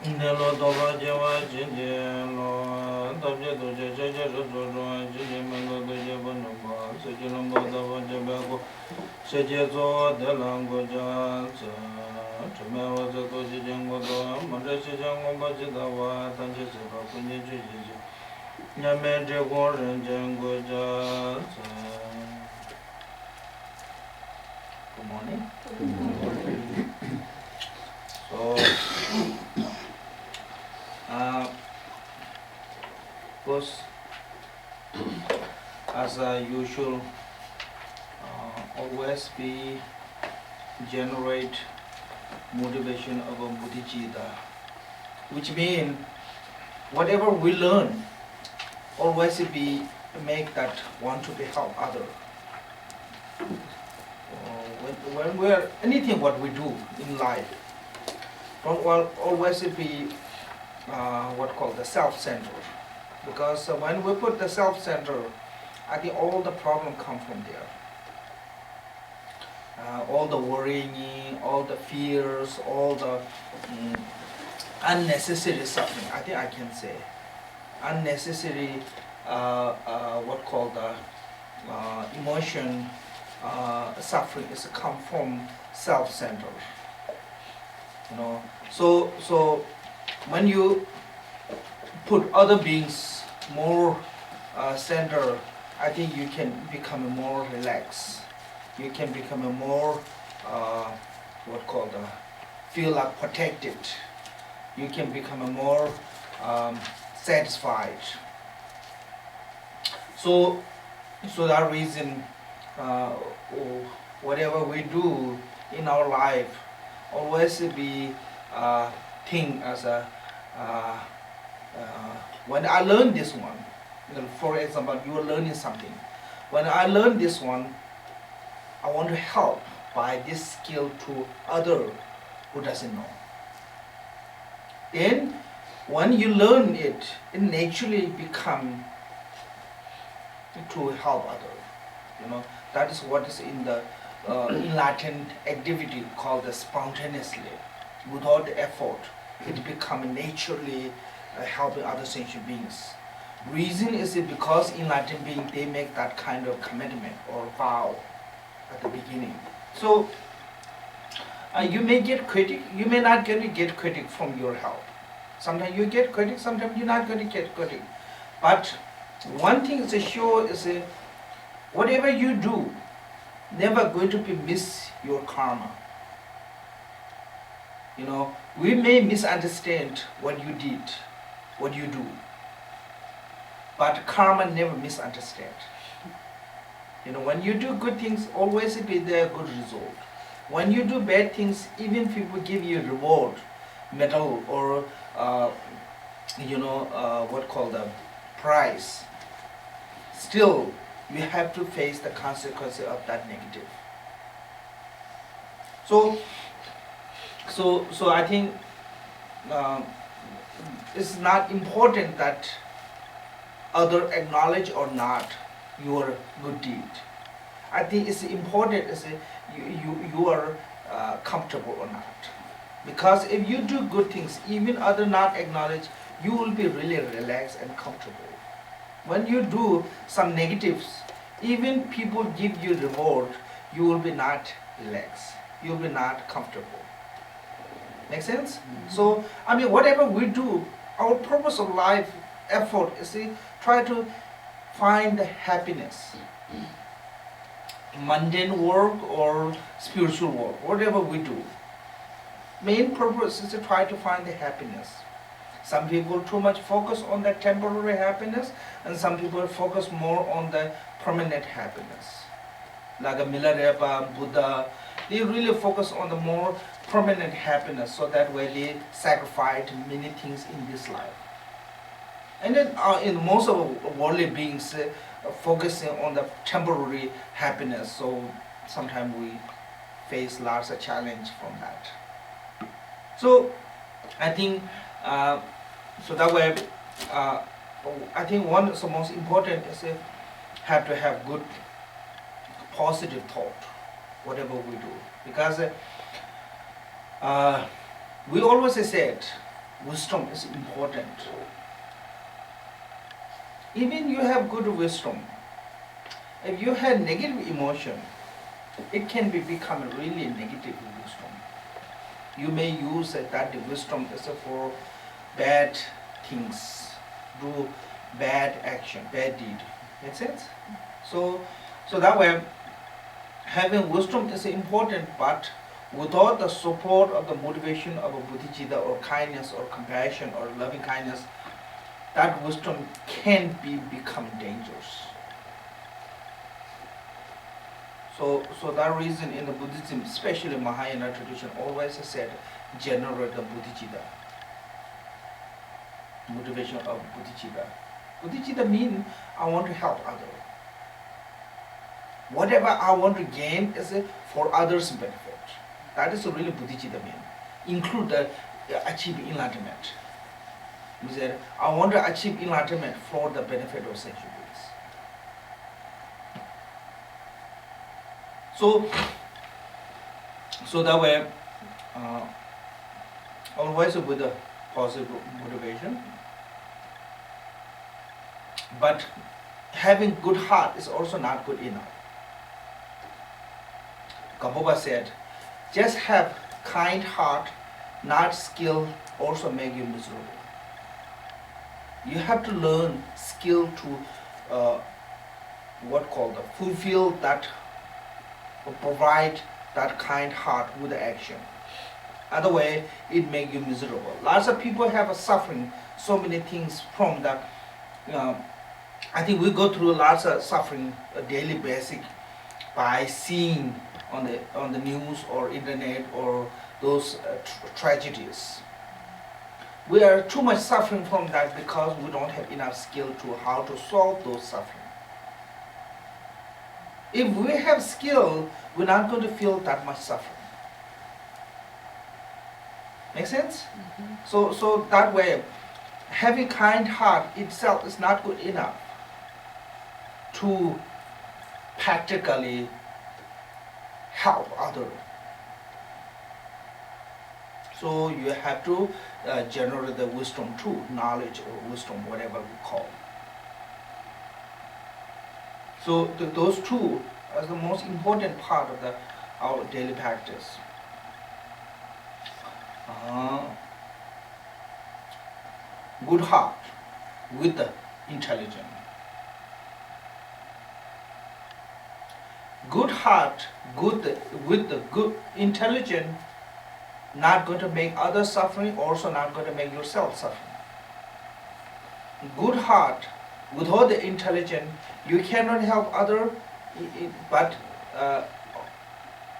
Nelo doba jewa jinje lo dobje doje jeje rojo jinje mendo doje bonomba seje lomba doba jebe ko seje zo de lango janza tume wazo doje jengo do mande se jango baje dawa tanje se ba kunye jeje nyame je go ren jengo janza. Good morning. So first, as usual, always we generate motivation of a bodhicitta, which means whatever we learn, always we make that want to be help other. When we're anything what we do in life, don't always be what called the self-centered, because when we put the self-centered, I think all the problem come from there. All the worrying, all the fears, all the unnecessary suffering. I think I can say unnecessary what called the emotion suffering is come from self-centered. So when you put other beings more center, I think you can become more relaxed. You can become a more feel like protected. You can become a more satisfied. So that reason, whatever we do in our life, always be think as a when I learn this one, for example, you are learning something. When I learn this one, I want to help by this skill to other who doesn't know. Then when you learn it, it naturally become to help other. That is what is in the enlightened activity called the spontaneously, without effort. It become naturally helping other sentient beings. Reason is it because enlightened beings, they make that kind of commitment or vow at the beginning. So you may get critic, you may not get critic from your help. Sometimes you get critic, sometimes you're not going to get critic. But one thing is sure is whatever you do, never going to be miss your karma. We may misunderstand what you did, what you do, but karma never misunderstand. When you do good things, always be there good result. When you do bad things, even people give you reward, medal or what called the prize, still you have to face the consequences of that negative. So I think it's not important that other acknowledge or not your good deed. I think it's important is you are comfortable or not. Because if you do good things, even other not acknowledge, you will be really relaxed and comfortable. When you do some negatives, even people give you reward, you will be not relaxed. You will be not comfortable. Make sense? So, whatever we do, our purpose of life, effort is try to find the happiness. Mundane work or spiritual work, whatever we do. Main purpose is to try to find the happiness. Some people too much focus on the temporary happiness, and some people focus more on the permanent happiness. Like a Milarepa, Buddha, they really focus on the more permanent happiness, so that way they sacrifice many things in this life. And then in most of worldly beings focusing on the temporary happiness, so sometimes we face lots of challenge from that. So I think so that way uh, I think one of the most important is have to have good positive thought whatever we do, because uh, we always said wisdom is important. Even you have good wisdom, if you have negative emotion, it can become a really negative wisdom. You may use that wisdom is for bad things, do bad action, bad deed. Make sense? So, so that way, having wisdom is important, but without the support of the motivation of a bodhicitta or kindness or compassion or loving kindness, that wisdom can become dangerous. So that reason in the Buddhism, especially Mahayana tradition, always said generate the bodhicitta, motivation of bodhicitta. Bodhicitta means I want to help others. Whatever I want to gain is for others' benefit. That is really bodhicitta mean. Include the achieve enlightenment. We said I want to achieve enlightenment for the benefit of sentient beings. So that way, always with a positive motivation. But having good heart is also not good enough. Gampopa said, just have kind heart, not skill, also make you miserable. You have to learn skill to what called fulfill that, or provide that kind heart with the action. Otherwise, it make you miserable. Lots of people have a suffering, so many things from that. I think we go through lots of suffering, a daily basic, by seeing on the news or internet or those tragedies. We are too much suffering from that because we don't have enough skill to how to solve those suffering. If we have skill, we're not going to feel that much suffering. Make sense? Mm-hmm. So that way, having kind heart itself is not good enough to practically help others. So you have to generate the wisdom too, knowledge or wisdom, whatever we call. So those two are the most important part of our daily practice. Good heart with the intelligence. Good heart with the good intelligence, not going to make others suffering, also not going to make yourself suffering. Good heart without the intelligence, you cannot help other, but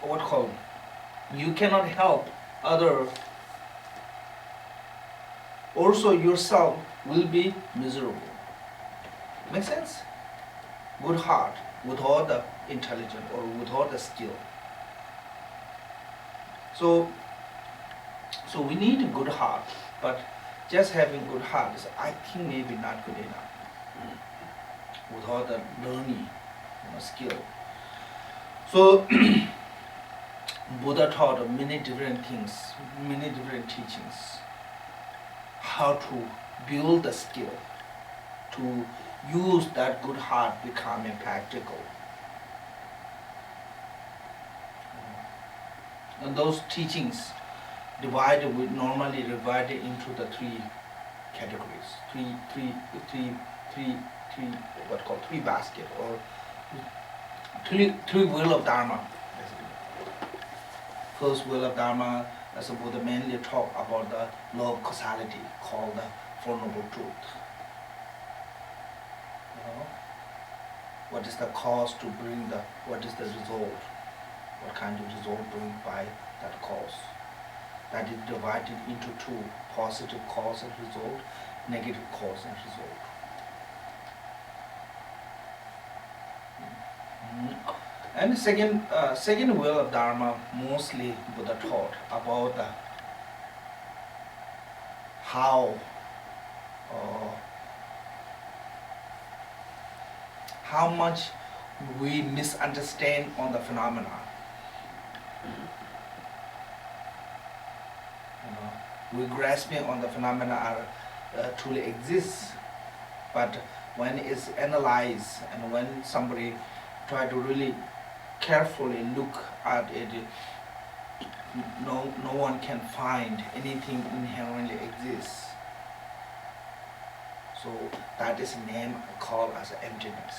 what called? You cannot help other. Also yourself will be miserable. Make sense? Good heart without the intelligence or without the skill. So we need a good heart, but just having good heart is, I think, maybe not good enough without the learning, skill. So Buddha taught many different things, many different teachings, how to build the skill to use that good heart becoming practical. And those teachings normally divided into the three categories, three baskets, or three wheel of Dharma. Basically. First wheel of Dharma, as the Buddha mainly talk about the law of causality, called the Four Noble Truths. What is the cause to bring what is the result? What kind of result bring by that cause? That is divided into two: positive cause and result, negative cause and result. And the second wheel of Dharma, mostly Buddha taught about how uh, how much we misunderstand on the phenomena. You know, we grasping on the phenomena are truly exists, but when it's analyzed and when somebody try to really carefully look at it, no one can find anything inherently exists. So that is name called as emptiness.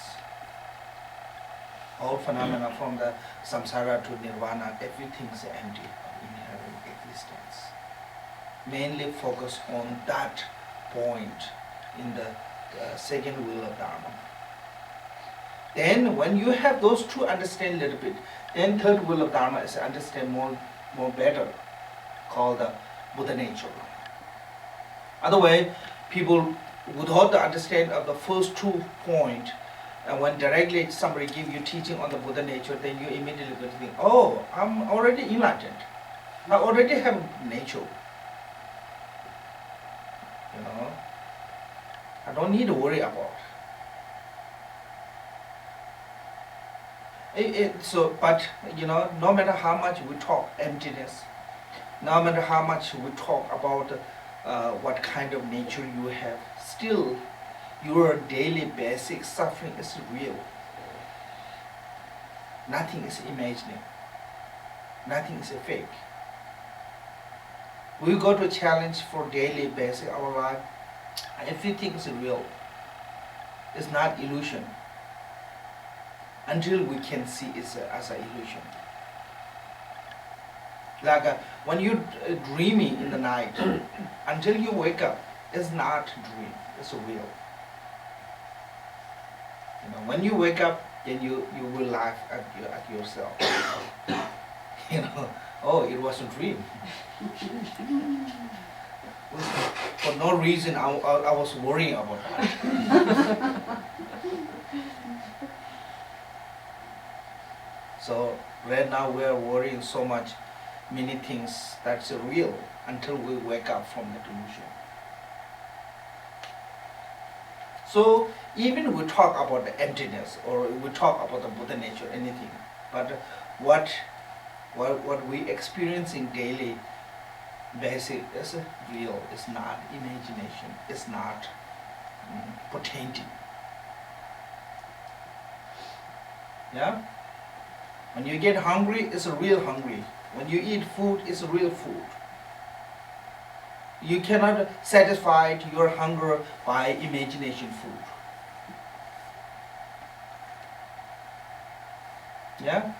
All phenomena from the samsara to nirvana, everything is empty of inherent existence. Mainly focus on that point in the second wheel of Dharma. Then when you have those two understand a little bit, then third wheel of Dharma is understand more better, called the Buddha nature. Otherwise, people without the understand of the first 2 point, and when directly somebody give you teaching on the Buddha nature, then you immediately go to think, oh, I'm already enlightened. I already have nature. You know, I don't need to worry about it. So, but you know, no matter how much we talk emptiness, no matter how much we talk about what kind of nature you have, still your daily basic suffering is real. Nothing is imaginary. Nothing is a fake. We go to challenge for daily basic our life. Everything is real. It's not illusion. Until we can see it as an illusion. Like when you dreaming in the night, until you wake up, it's not dream. It's real. You know, when you wake up, then you will laugh at yourself. You know, oh, it was a dream. For no reason, I was worrying about that. So right now we are worrying so much, many things that's real until we wake up from the delusion. So even we talk about the emptiness or we talk about the Buddha nature, anything, but what we experiencing daily basic is real, it's not imagination, it's not pretending. Yeah? When you get hungry, it's a real hungry. When you eat food, it's a real food. You cannot satisfy your hunger by imagination food. Yeah?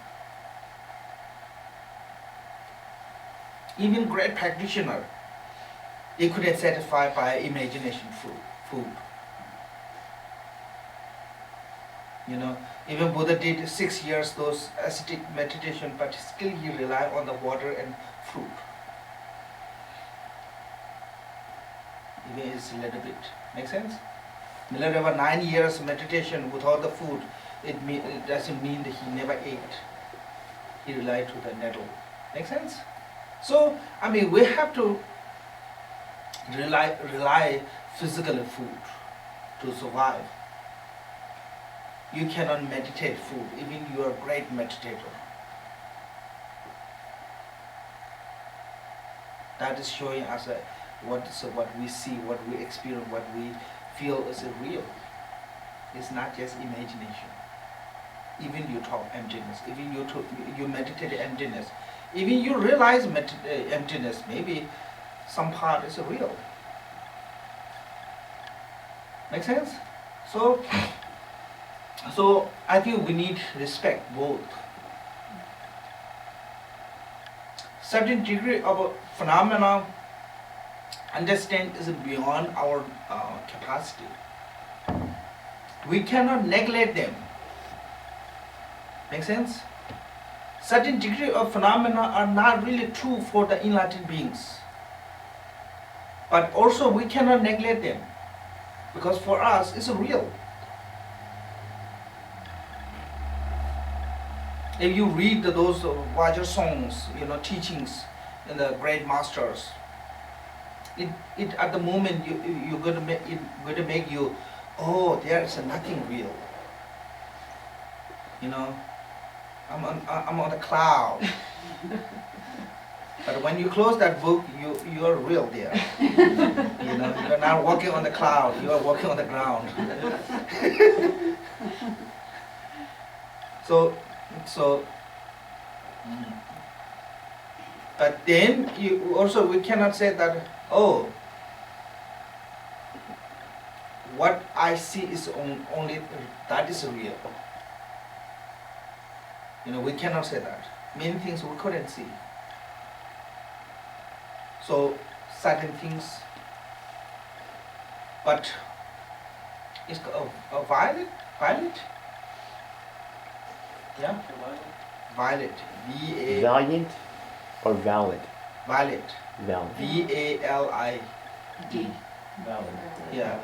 Even great practitioner, they couldn't satisfy by imagination food. You know, even Buddha did 6 years those ascetic meditation, but still he relied on the water and fruit. Even it's a little bit. Make sense? Milarewa 9 years meditation without the food, it doesn't mean that he never ate. He relied to the nettle. Make sense? So, I mean, we have to rely physically food to survive. You cannot meditate food, even you are a great meditator. That is showing us what we see, what we experience, what we feel is real. It's not just imagination. Even you talk emptiness, even you meditate emptiness, even you realize emptiness, maybe some part is real. Make sense? So I think we need respect both. Certain degree of phenomena understand is beyond our capacity. We cannot neglect them. Make sense? Certain degree of phenomena are not really true for the enlightened beings. But also we cannot neglect them, because for us it's real. If you read those Vajra songs, teachings in the great masters, it at the moment you're going to make you, oh, there is nothing real. You know, I'm on the cloud. But when you close that book, you are real there. You know, you're not walking on the cloud. You are walking on the ground. so. But then we cannot say that, oh, what I see is only that is real. You know, we cannot say that. Many things we couldn't see. So certain things, but it's a violet, yeah, violet, Valiant or valid? Violet, Valid. VALID. Valid. Yeah.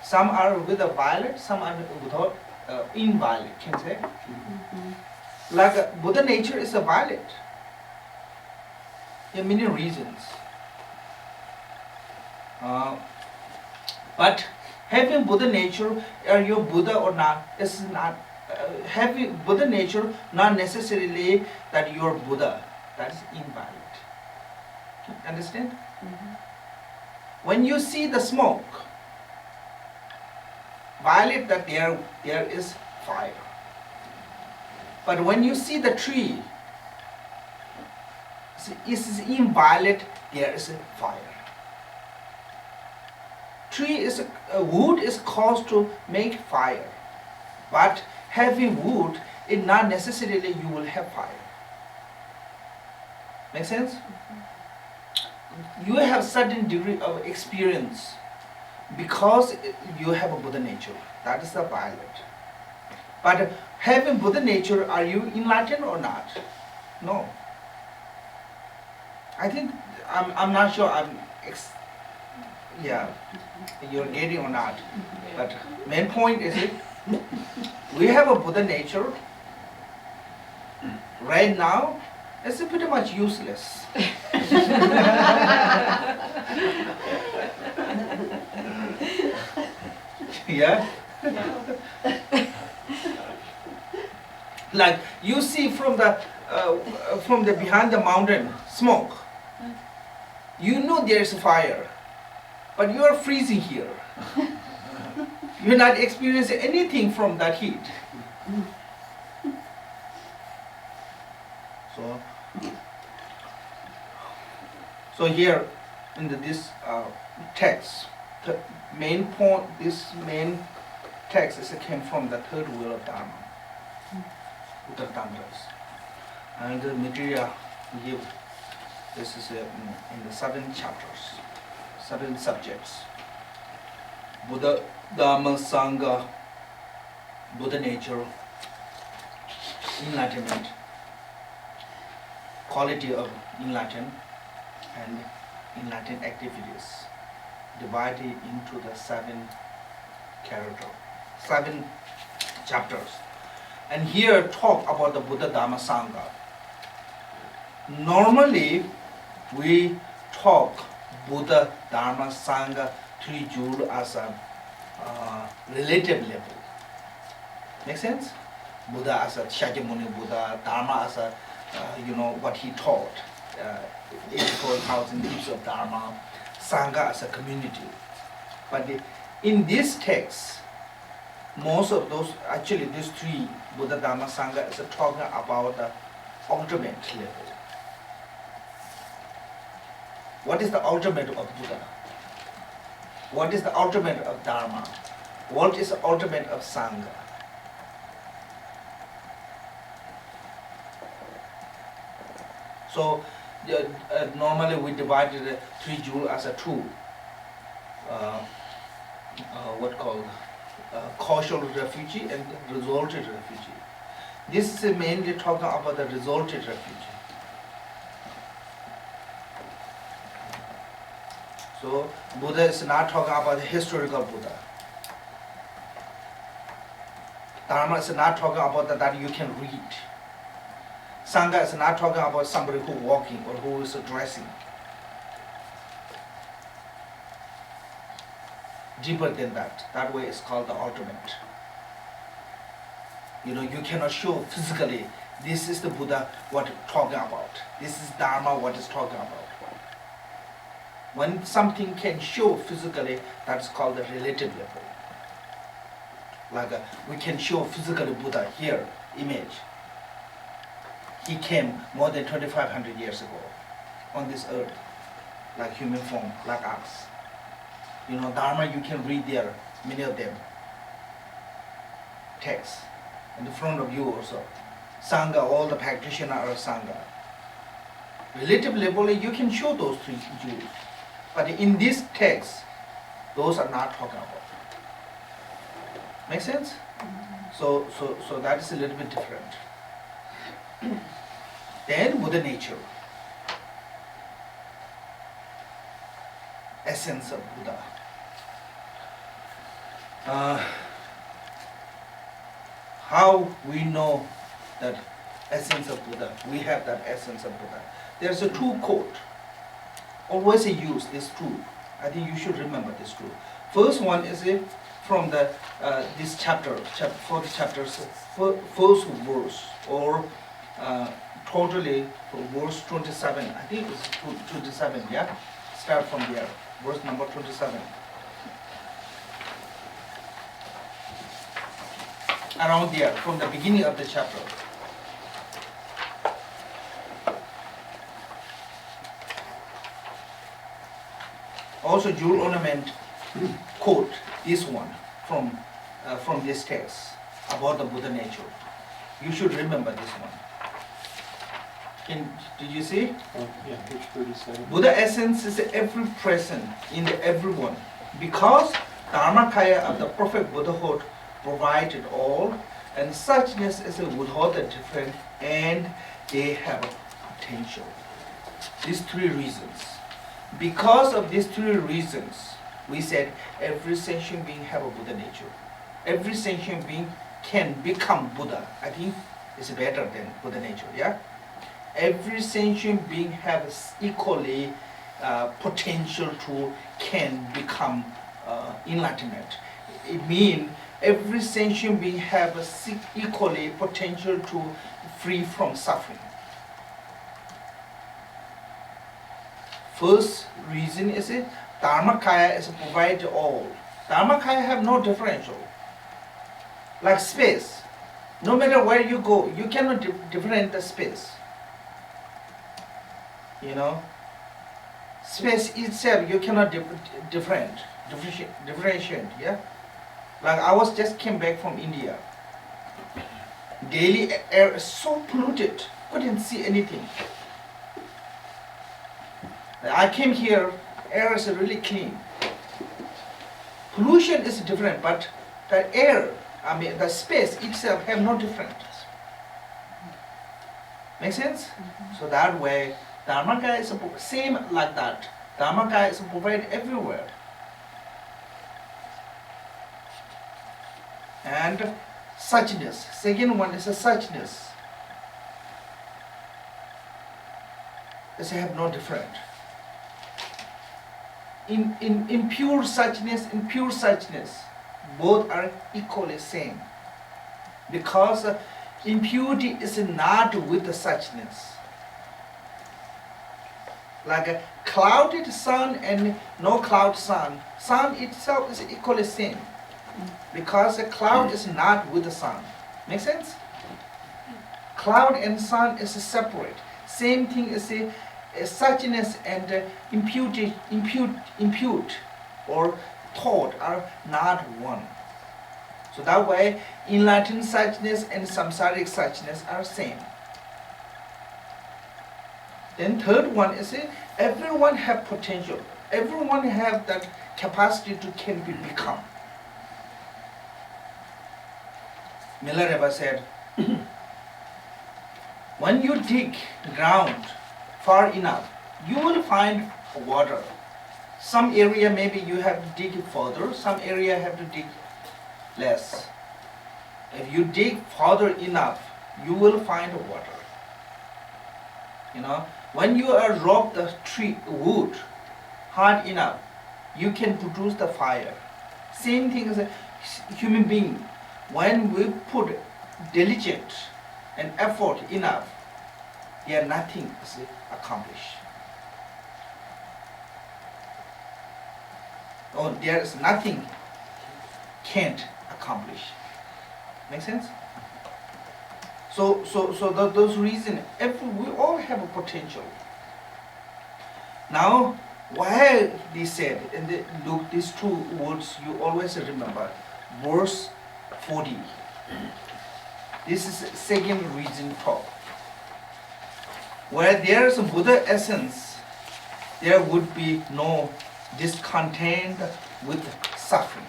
Some are with a violet, some are without invalid, can say. Like Buddha nature is a violet. There are many reasons. But having Buddha nature, are you Buddha or not, is not, having Buddha nature not necessarily that you are Buddha. That is invalid. Understand? When you see the smoke, violet that there is fire. But when you see the tree, it is inviolate, there is a fire. Tree is wood is caused to make fire, but having wood, it not necessarily you will have fire. Make sense? You have certain degree of experience because you have a Buddha nature. That is the violet. But having Buddha nature, are you enlightened or not? No. I think I'm not sure you're getting or not. But main point is it, we have a Buddha nature. Right now, it's pretty much useless. Yeah? Like you see from the behind the mountain smoke, you know there is fire, but you are freezing here. You're not experiencing anything from that heat. So here in this text, the main point, this main text came from the third wheel of Dharma, Uttara Tantras. And the material give, this is in the 7 chapters, 7 subjects. Buddha, Dharma, Sangha, Buddha nature, enlightenment, quality of enlightenment, and enlightened activities, divided into the 7 chapters. And here talk about the Buddha, Dharma, Sangha. Normally, we talk Buddha, Dharma, Sangha, 3 jewels as a relative level. Make sense? Buddha as a Shakyamuni Buddha, Dharma as a, what he taught, 84,000 years of Dharma, Sangha as a community. But in this text, most of those, actually these 3, Buddha, Dharma, Sangha, is talking about the ultimate level. What is the ultimate of Buddha? What is the ultimate of Dharma? What is the ultimate of Sangha? So normally we divided the 3 jewels as a 2. Causal refugee and resulted refugee. This is mainly talking about the resulted refugee. So Buddha is not talking about the historical Buddha. Dharma is not talking about that you can read. Sangha is not talking about somebody who walking or who is dressing. deeper than that. That way it's called the ultimate. You cannot show physically, this is the Buddha what talking about. This is Dharma what is talking about. When something can show physically, that's called the relative level. Like we can show physically Buddha here, image. He came more than 2,500 years ago on this earth, like human form, like us. Dharma you can read there, many of them. Texts in the front of you also. Sangha, all the practitioners are Sangha. Relative level, you can show those three Jews. But in this text, those are not talking about. Make sense? So that is a little bit different. Then Buddha nature. Essence of Buddha. How we know that essence of Buddha? We have that essence of Buddha. There's a two quote. Always use this two. I think you should remember this two. First one is from the this chapter, fourth chapter's first verse, or totally verse 27. I think it's 27. Yeah, start from there. Verse number 27. Around there, from the beginning of the chapter. Also, jewel ornament quote this one from this text about the Buddha nature. You should remember this one. Did you see? Yeah, page 37. Buddha essence is every present in the everyone, because Dharmakaya of the perfect Buddhahood provided all, and suchness is without the different, and they have potential. These three reasons. Because of these three reasons, we said every sentient being have a Buddha nature. Every sentient being can become Buddha. I think it's better than Buddha nature, yeah? Every sentient being has equally potential to can become enlightenment. It means every sentient being has equally potential to free from suffering. First reason is Dharmakaya is provide all. Dharmakaya have no differential. Like space. No matter where you go, you cannot differentiate the space. Space itself you cannot differentiate, yeah? Like I was just came back from India. Daily air is so polluted, couldn't see anything. I came here, air is really clean. Pollution is different, but the air, the space itself have no difference. Make sense? So that way, Dharmakaya is same like that. Dharmakaya is provided everywhere. And suchness. Second one is a suchness. It's have no different. In pure suchness, both are equally same. Because impurity is not with the suchness. Like a clouded sun and no cloud sun. Sun itself is equally same. Because a cloud is not with the sun. Make sense? Cloud and sun is separate. Same thing is a suchness and impute or thought are not one. So that way, enlightened suchness and samsaric suchness are same. Then third one is everyone have potential. Everyone have that capacity to can be become. Milarepa said, when you dig ground far enough, you will find water. Some area maybe you have to dig further, some area have to dig less. If you dig further enough, you will find water. When you rub the wood hard enough, you can produce the fire. Same thing as a human being. When we put diligent and effort enough, yeah, nothing is accomplished. Or there is nothing can't accomplish. Make sense? So those reasons, we all have a potential. Now, why they said in the Luke, these two words you always remember, verse 40. This is the second reason talk. Where there is a Buddha essence, there would be no discontent with suffering.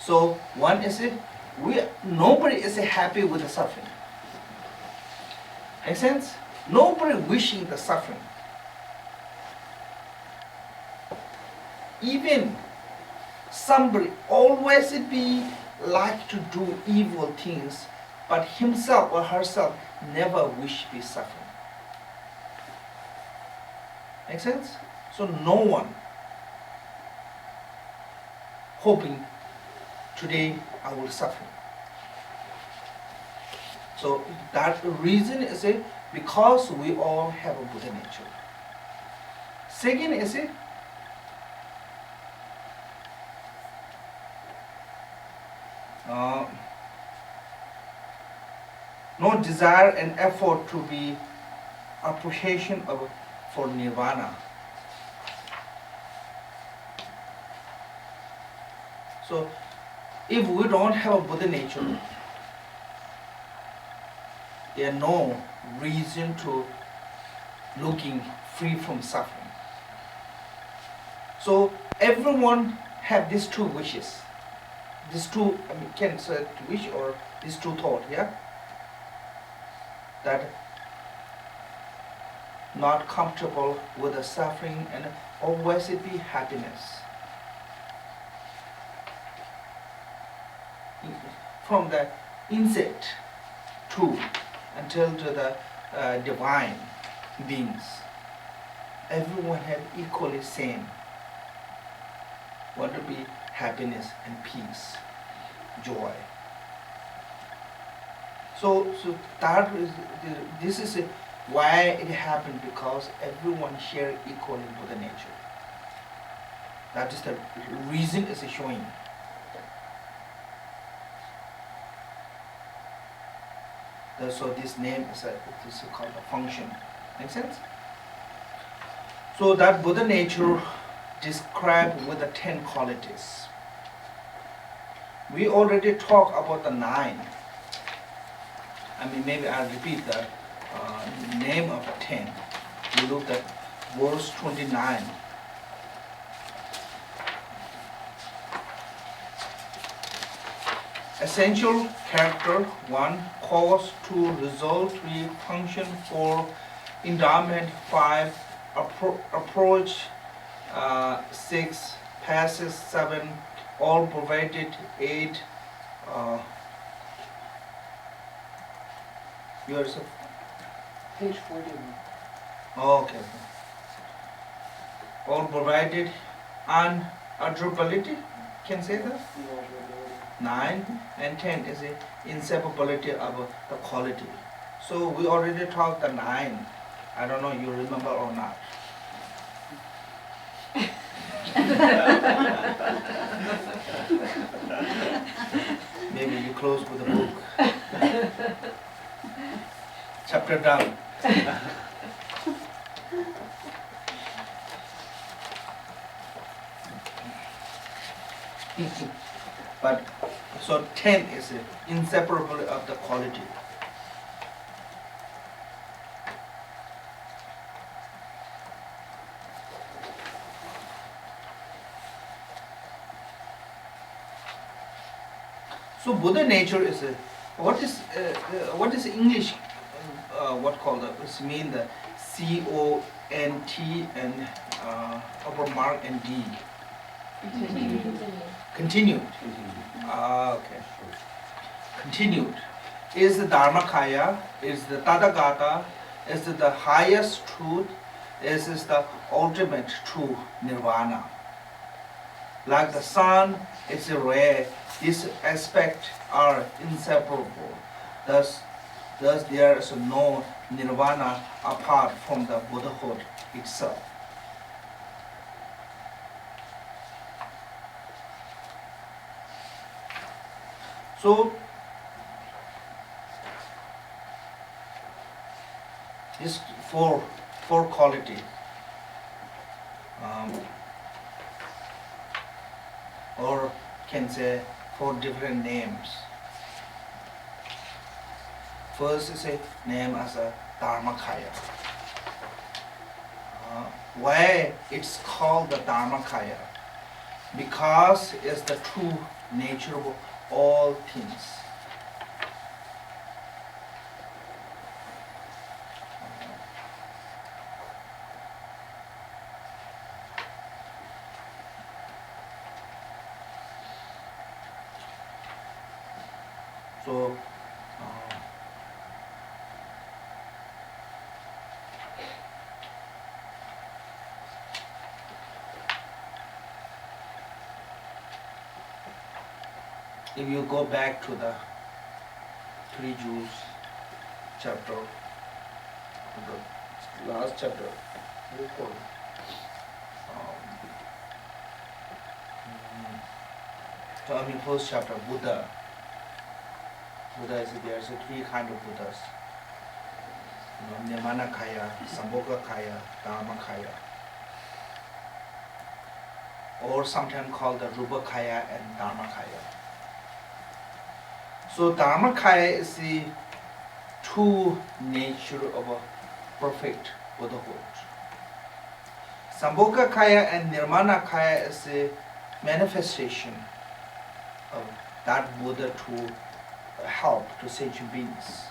So one is nobody is happy with the suffering. Make sense? Nobody wishing the suffering. Even somebody always be like to do evil things, but himself or herself never wish be suffering. Make sense? So no one hoping today I will suffer. So that reason is because we all have a Buddha nature. Second is no desire and effort to be appreciation of for nirvana. So if we don't have a Buddha nature, there are no reason to looking free from suffering. So everyone have these two wishes. These two, can say wish or these two thoughts, yeah? That not comfortable with the suffering and always it be happiness. From the insect to until to the divine beings, everyone have equally same. Want to be happiness and peace, joy. So that is this is why it happened, because everyone share equally Buddha nature. That is the reason is showing. So this name is called a function. Make sense? So that Buddha nature described with the 10 qualities. We already talked about the 9. Maybe I'll repeat the name of the 10. We look at verse 29. Essential character 1, cause 2, result 3, function 4, endowment 5, approach 6, passes 7, all provided 8. Yours? Page 41. Oh, okay. All provided unalterability. Can say that? 9 and 10 is the inseparability of the quality. So we already talked the 9. I don't know you remember or not. Maybe you close with the book. Chapter down. But so 10 is inseparable of the quality. So Buddha nature is what is English? What called it's mean the CONT and upper mark and D. Continued. Okay. Continued. Is the Dharmakaya, is the Tathagata, is the highest truth, is the ultimate true nirvana. Like the sun is a ray, these aspects are inseparable. Thus there is no nirvana apart from the Buddhahood itself. So this four quality, or can say four different names. First is a name as a Dharmakaya. Why it's called the Dharmakaya? Because it's the true nature of all things. So, if you go back to the Three Jews chapter, the last chapter, so I mean first chapter, Buddha. Buddha is there's three kind of Buddhas. Nirmanakaya, Sambhogakaya, Dharmakaya. Or sometimes called the Rupakaya and Dharmakaya. So Dharmakaya is the true nature of a perfect Buddhahood. Sambhogakaya and Nirmanakaya is a manifestation of that Buddha to help to sentient beings.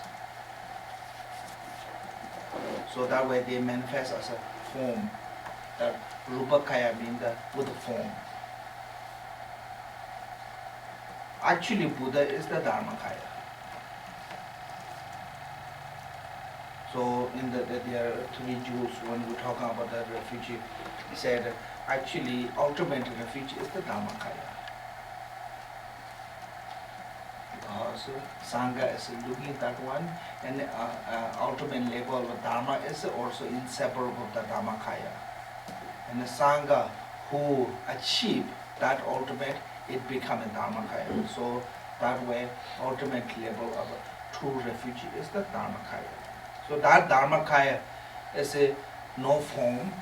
So that way they manifest as a form. That Rupakaya means the Buddha form. Actually, Buddha is the Dharmakaya. So in there are three Jews when we talk about the refugee, he said actually ultimate refuge is the Dharmakaya. Because Sangha is looking at that one, and ultimate level of Dharma is also inseparable of the Dharmakaya. And the Sangha who achieve that ultimate, it becomes a Dharmakaya. So that way, ultimate level of a true refugee is the Dharmakaya. So that Dharmakaya is a no form,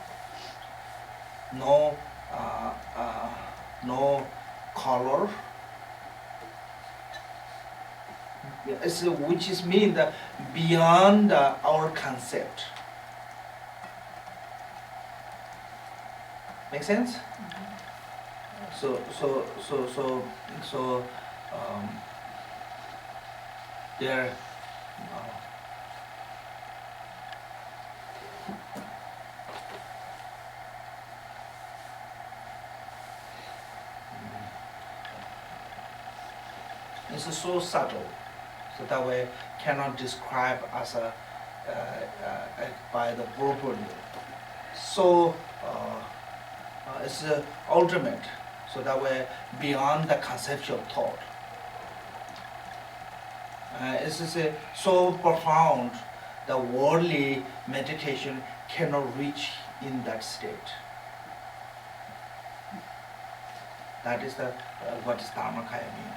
no no color, which is mean that beyond our concept. Make sense? So there. It's so subtle, so that way cannot describe as a by the properly. So it's ultimate, so that way beyond the conceptual thought. It's so profound, the worldly meditation cannot reach in that state. That is the what is Dharmakaya mean.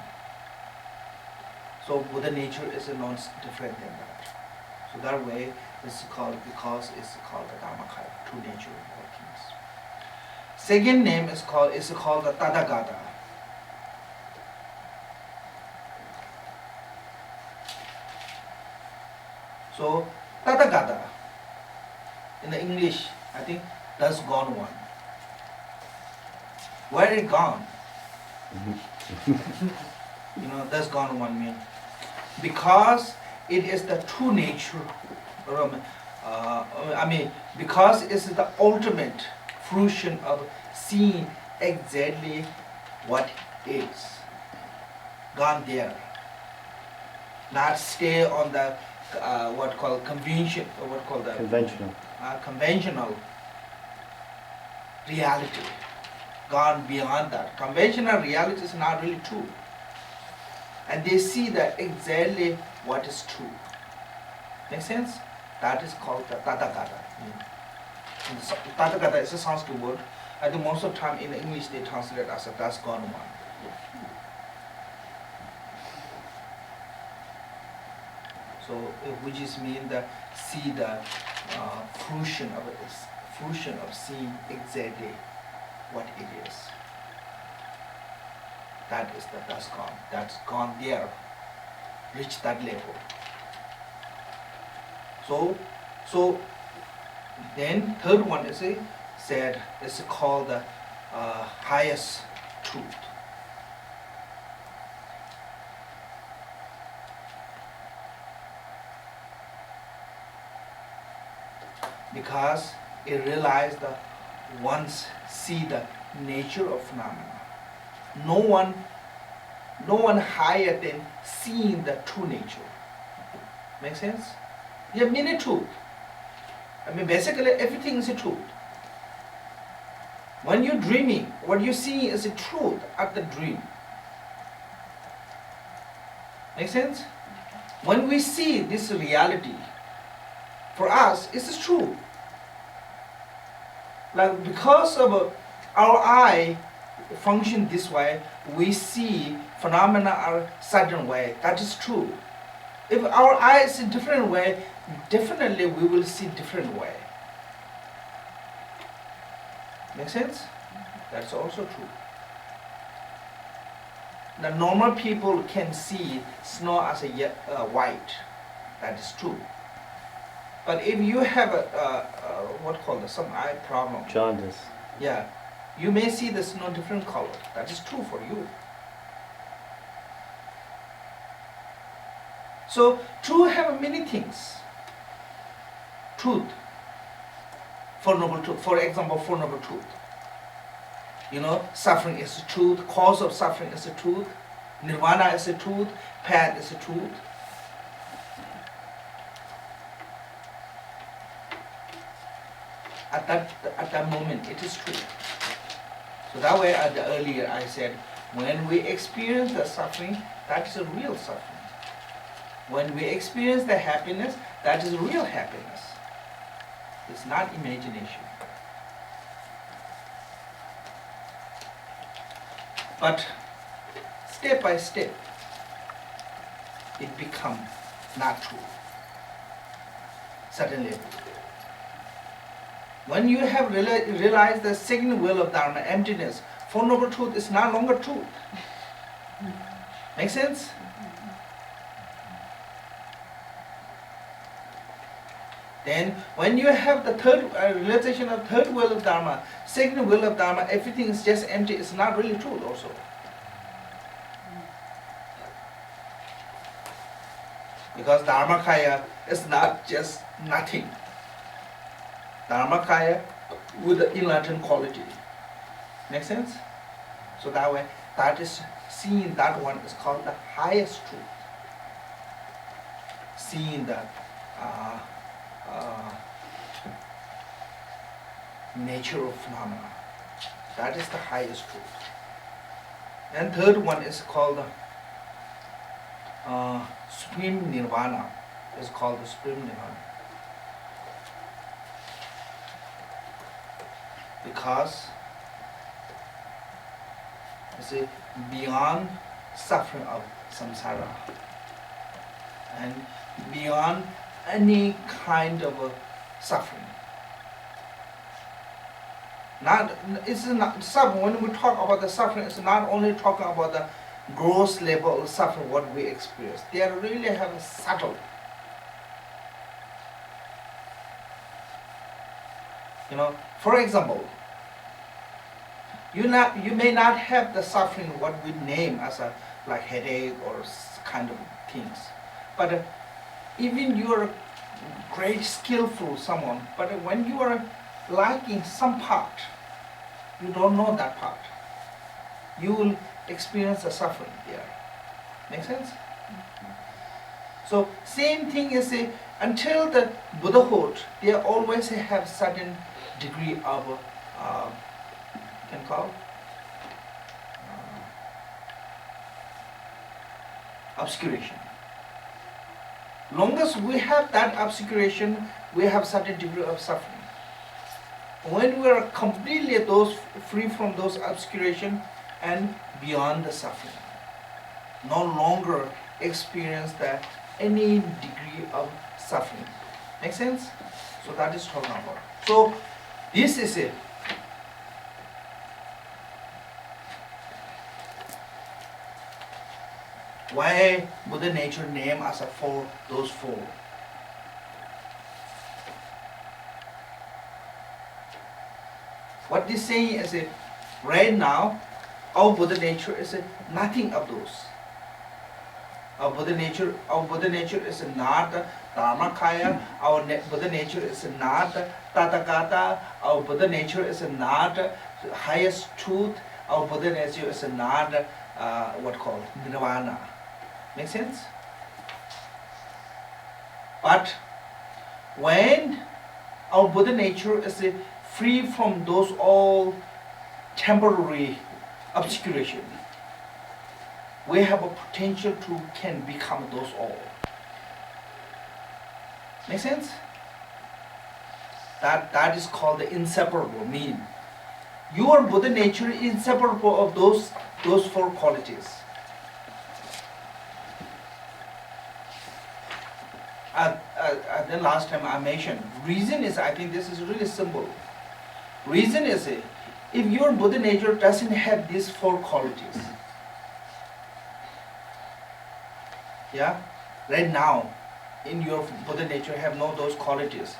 So Buddha nature is not different than that. So that way it's called, because it's called the Dharmakaya, true nature of all things. Second name is called the Tathagata. So Tathagata in the English, I think thus gone one. Where it gone? Thus gone one mean. Because it is the true nature, because it's the ultimate fruition of seeing exactly what is. Gone there. Not stay on the Conventional. Conventional reality. gone beyond that. Conventional reality is not really true. And they see that exactly what is true. Make sense? That is called the Tathagata. Tathagata is a Sanskrit word. I think most of the time in English they translate as a that's gone one. So which is mean that see the fruition of it, fruition of seeing exactly what it is. That is the that's gone. That's gone there. Reach that level. So then third one is said is called the highest truth. Because it realized that once see the nature of phenomena. No one higher than seeing the true nature. Make sense? You have many truth. I mean basically everything is a truth. When you're dreaming, what you see is a truth at the dream. Make sense? When we see this reality, for us, it's true. Like because of our eye function this way, we see phenomena are certain way. That is true. If our eye is a different way, definitely we will see different way. Make sense? That's also true. The normal people can see snow as a white. That is true. But if you have what called some eye problem, Jaundice. yeah, you may see the snow different color. That is true for you. So truth have many things. Truth. Four Noble Truth. For example, Four Noble Truth. You know, suffering is the truth. Cause of suffering is the truth. Nirvana is the truth. Path is the truth. At that moment, it is true. So that way, earlier I said, when we experience the suffering, that is a real suffering. When we experience the happiness, that is real happiness. It's not imagination. But step by step, it becomes not true. Suddenly. When you have realized the second will of Dharma, emptiness, Four Noble Truth is no longer truth. Make sense? Then when you have the third realization of third will of Dharma, second will of Dharma, everything is just empty, it's not really truth also. Because Dharmakaya is not just nothing. Dharmakaya with the enlightened quality. Make sense? So that way, that is seeing that one is called the highest truth. Seeing the nature of phenomena. That is the highest truth. And third one is called supreme nirvana. Is called the supreme nirvana. Because it's beyond suffering of samsara and beyond any kind of suffering. It's not suffering. When we talk about the suffering, it's not only talking about the gross level of suffering what we experience. They really have a subtle. You know, for example, you may not have the suffering what we name as a like headache or kind of things, but even you are great skillful someone, but when you are lacking some part, you don't know that part, you will experience the suffering there. Make sense? So same thing is until the Buddhahood, they always have certain degree of can call obscuration. Long as we have that obscuration, we have certain degree of suffering. When we are completely free from those obscuration and beyond the suffering, no longer experience any degree of suffering. Make sense? So that is talking about. So this is it. Why Buddha nature name as a four, those four? What this saying is that right now, our Buddha nature is nothing of those. Our Buddha nature is not Dharmakaya. Our Buddha nature is not Tathagata. Our Buddha nature is not highest truth. Our Buddha nature is not what called Nirvana. Make sense? But when our Buddha nature is free from those all temporary obscuration, we have a potential to can become those all. Make sense? That is called the inseparable mean. Your Buddha nature is inseparable of those four qualities. Then last time I mentioned, reason is, I think this is really simple. Reason is, if your Buddha nature doesn't have these four qualities, yeah, right now, in your Buddha nature have no those qualities,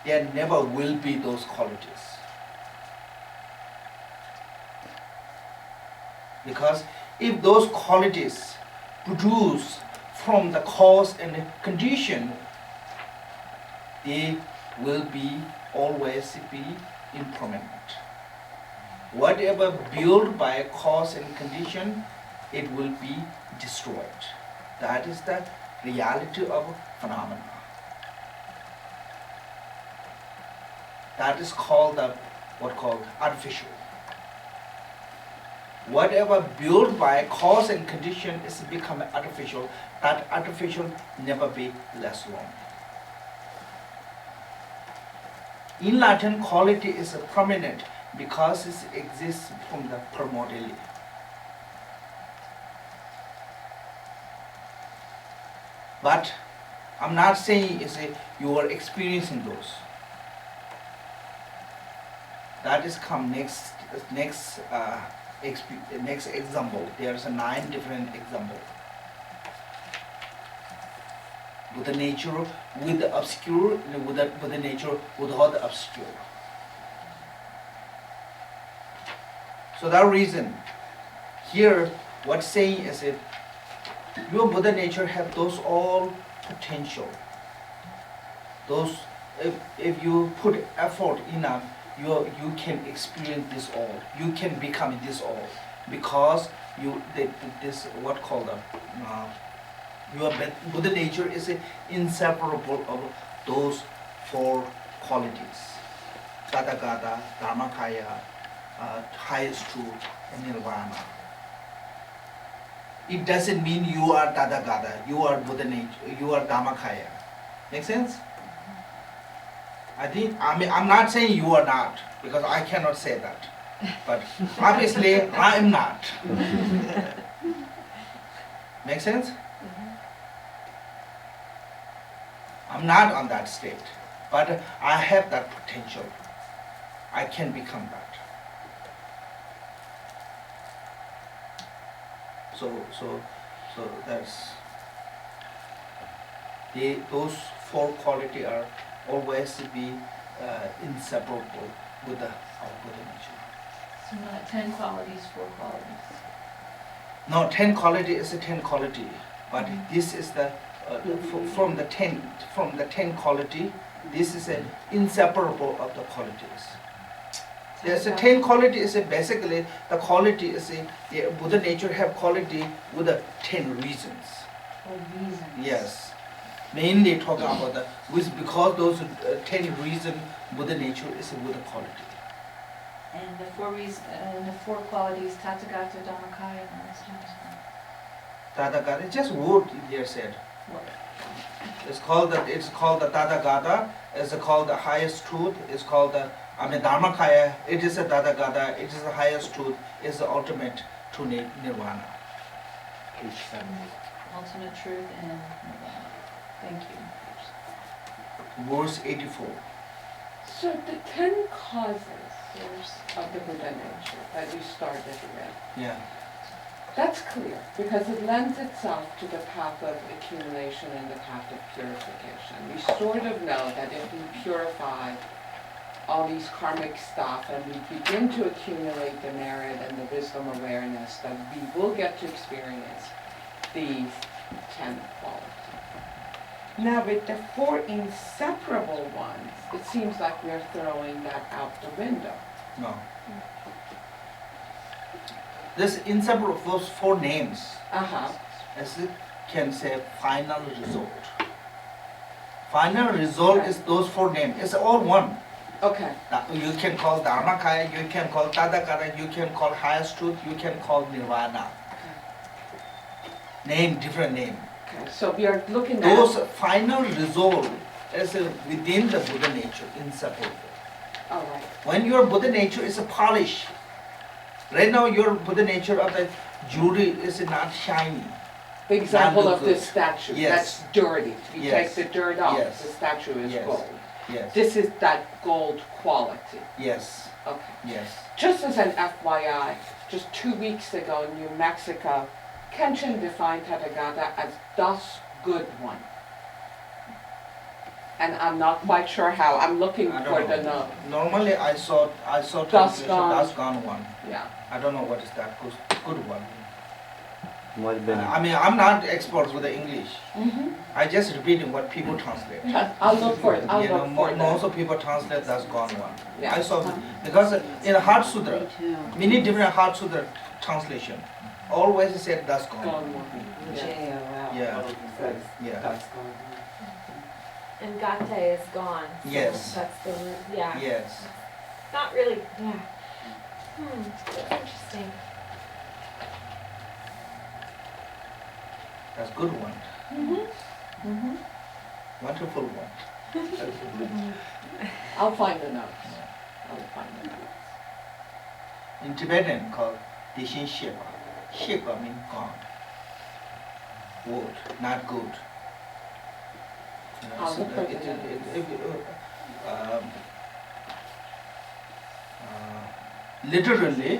there never will be those qualities. Because if those qualities produce from the cause and condition, they will be always be impermanent. Whatever built by cause and condition, it will be destroyed. That is the reality of phenomena. That is called artificial. Whatever built by cause and condition is become artificial. That artificial never be less long. In Latin, quality is permanent because it exists from the primordially. But I'm not saying you are experiencing those. That is come next example. There's 9 different examples. With the nature, with the obscure, with the nature without the obscure. So that reason, here what's saying is your Buddha nature have those all potential. Those, if you put effort enough, you can experience this all. You can become this all because this what called your Buddha nature is inseparable of those 4 qualities: Tathagata, Dharmakaya, highest truth, and Nirvana. It doesn't mean you are Tathagata, you are Buddha nature, you are Dharmakaya. Make sense? I'm not saying you are not, because I cannot say that. But obviously, I am not. Make sense? I'm not on that state, but I have that potential. I can become that. So that's those 4 qualities are always be inseparable with our Buddha nature. So not 10 qualities, 4 qualities. No, 10 quality is a 10 quality, but this is the from the 10 quality. This is an inseparable of the qualities. There's a 10 quality is basically the quality is the Buddha nature have quality with the 10 reasons. Or reasons. Yes, mainly talking about because those 10 reasons Buddha nature is with the quality. And the 4 qualities, Tathagata, Dharmakaya, and Tathagata, it's just word here said. What? It's called the Tathagata, it's called the highest truth, it's called the, Dharmakaya, it is a Tathagata, it is the highest truth, it's the ultimate to nirvana. Page 70. Ultimate truth and nirvana. Thank you. Verse 84. So the 10 causes of the Buddha nature that you started with, Yeah. that's clear because it lends itself to the path of accumulation and the path of purification. We sort of know that if we purify all these karmic stuff and we begin to accumulate the merit and the wisdom awareness, that we will get to experience these 10 qualities. Now with the 4 inseparable ones, it seems like we're throwing that out the window. No. This inseparable those 4 names, Uh-huh. as it can say final result. Final result is those 4 names. It's all one. Okay. You can call Dharmakaya, you can call Tathagata, you can call highest truth, you can call Nirvana. Name, different name. Okay. So we are looking at Those final result is within the Buddha nature, inseparable. all right. When your Buddha nature is a polish, right now your Buddha nature of the jewelry is not shiny. The example Not of this good. statue, Yes. that's dirty. You Yes. take the dirt off, Yes. the statue is Yes. gold. Yes, This is that gold quality. yes, Okay. yes. Just as an FYI, just 2 weeks ago in New Mexico, Kenshin defined Tathagata as das good one. And I'm not quite sure how, I'm looking I for don't the know. note. Normally I saw translation, gone. that's gone one. Yeah. I don't know what is that good one. Might have been. I'm not expert with the English. Mm-hmm. I just repeating what people translate. Yeah, I'll look for it, I'll You know, look for most it. of people translate that's gone one. Yeah. I saw, because in Heart Sutra, many different Heart Sutra translation, always said that's gone. Gone one. Yeah. Yeah, yeah, That's gone. And gate is gone. So Yes. That's the word, yeah. yes. Not really, yeah. That's interesting. That's good one, Mm-hmm. wonderful one. I'll find the notes. I'll find the notes. In Tibetan called Dishin Shepa. Shepa means gone. Word, not good. You know, I'll so look for it- the it- notes. literally,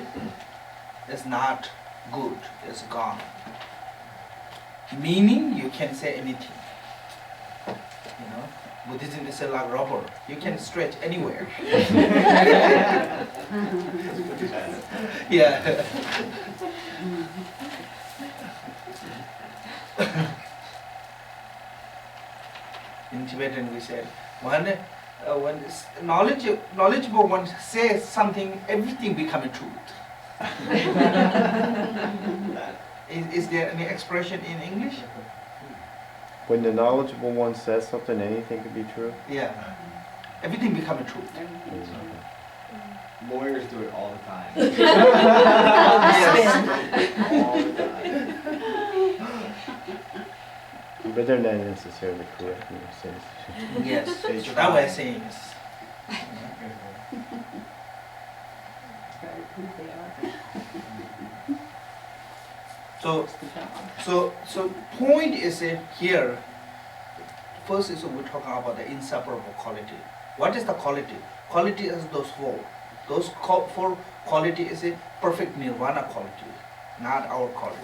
it's not good, it's gone. Meaning, you can say anything. You know, Buddhism is like rubber. You can stretch anywhere. Yeah. In Tibetan, we said when knowledgeable one says something, everything becomes truth. Is there any expression in English? When the knowledgeable one says something, anything could be true. Yeah, everything becomes truth. Lawyers do it all the time. Yes. All the time. But they're not necessarily correct in a sense. Yes. They So try. that way saying is. So point is here. First is we're talking about the inseparable quality. What is the quality? Quality is those 4. Those 4 quality is a perfect nirvana quality, not our quality.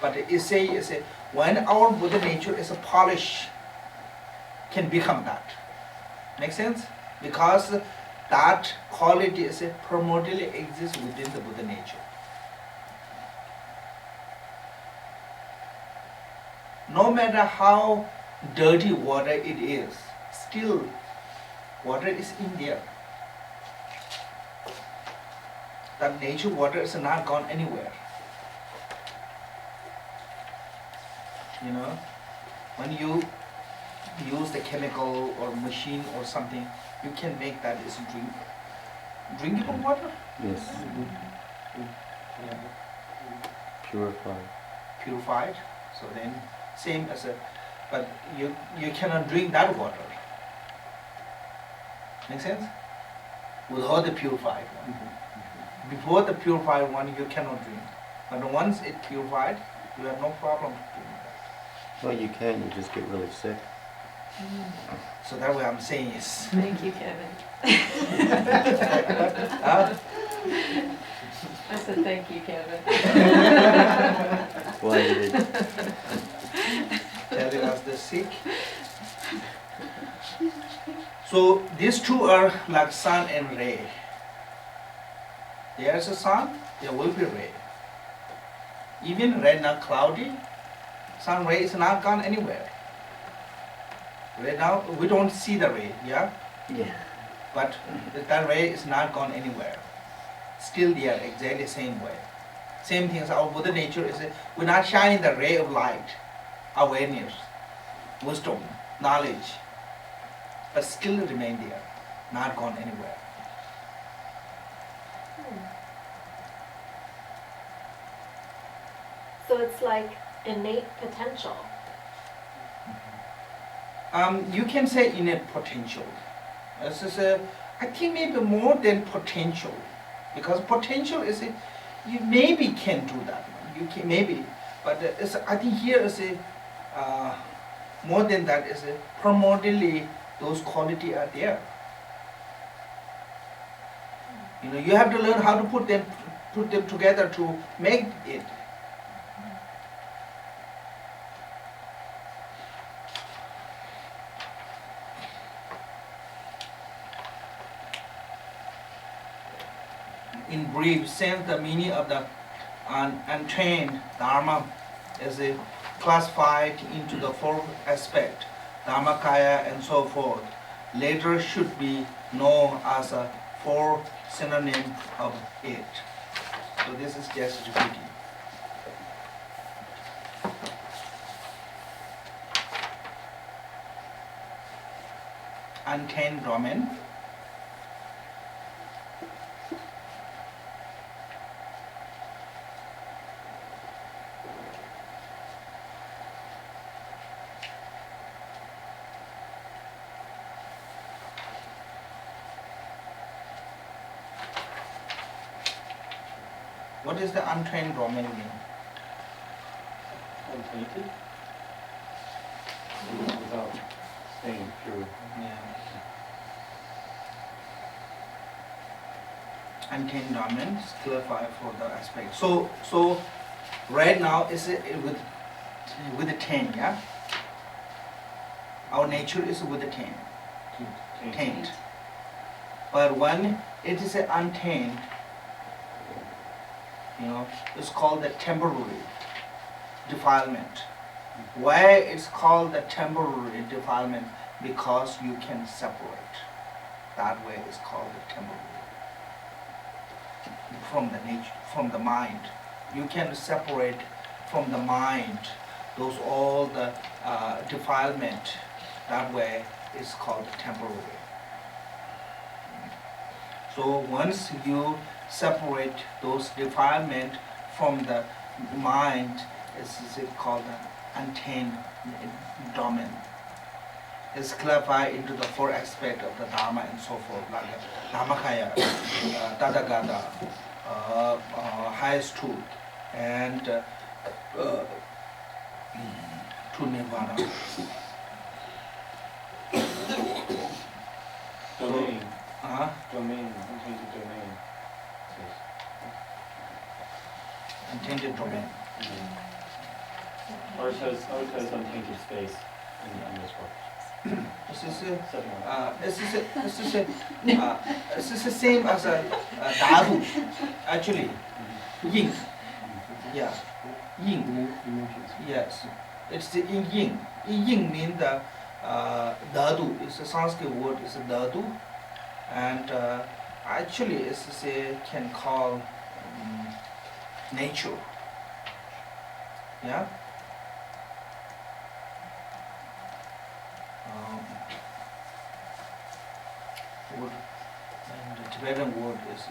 But is a when our Buddha nature is a polish, can become that. Make sense? Because that quality is a primordially exists within the Buddha nature. No matter how dirty water it is, still water is in there. That nature water is not gone anywhere. You know, when you use the chemical or machine or something, you can make that is drinkable water, Yes. Purified. purified. So then, same as a, but you cannot drink that water. Make sense? Without the purified one. Before the purified one, you cannot drink. But once it purified, you have no problem doing that. Well, you can, you just get really sick. So that way I'm saying is, Thank you, Kevin. uh, I said, thank you, Kevin. Why did it? telling us the sick. So these two are like sun and ray. There is a sun, there will be ray. Even right now cloudy, sun ray is not gone anywhere. Right now we don't see the ray, yeah? Yeah. But that ray is not gone anywhere. Still there, exactly same way. Same thing as our Buddha nature is, we're not shining the ray of light, awareness, wisdom, knowledge, but still remain there, not gone anywhere. So it's like innate potential. You can say innate potential. This is I think maybe more than potential, because potential is you maybe can do that one. You can maybe, but I think here is more than that is primordially those qualities are there. You know, you have to learn how to put them together to make it. In brief sense, the meaning of the untrained Dharma is classified into the four aspects, Dharmakaya and so forth. Later should be known as a four synonym of it. So this is just repeating. Untamed Brahman, what is the untrained Brahman mean? Untainted? Without staying pure. Yeah. Untamed Brahman is clarified for the aspect. So right now is with the 10, yeah? Our nature is with the 10. Taint. But when it is untamed, you know, it's called the temporary defilement. Why it's called the temporary defilement? Because you can separate. That way it's called the temporary. From the nature, from the mind. You can separate from the mind those all the defilement. That way it's called temporary. So once you separate those defilement from the mind, it's called the untamed domain. It's clarified into the four aspects of the Dharma and so forth, like Dhammakaya, Tathagata, highest truth, and to Nirvana. Domain. Domain, Untainted domain. untainted domain. Ours has untainted space in this book. This is Second one. this is the same as a Daru, actually. Yin. Yeah. Yin. Emotions. Yes. It's the yin. Yin means the Dadu. It's a Sanskrit word. It's a Dadu, and actually it's can call nature. Yeah. Word, and the Tibetan word is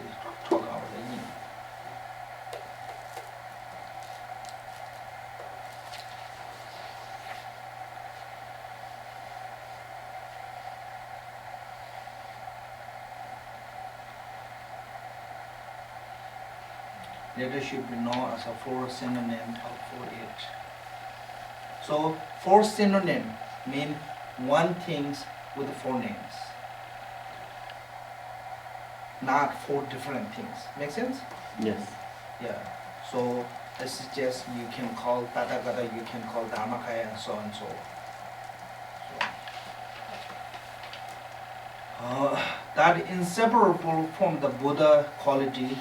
talk about the yin. Later should be known as a four synonym for it. So four synonym mean one things with four names, not four different things. Make sense? Yes. Yeah. So this is just you can call Tathagata, you can call Dharmakaya, and so on and so. That inseparable from the Buddha quality,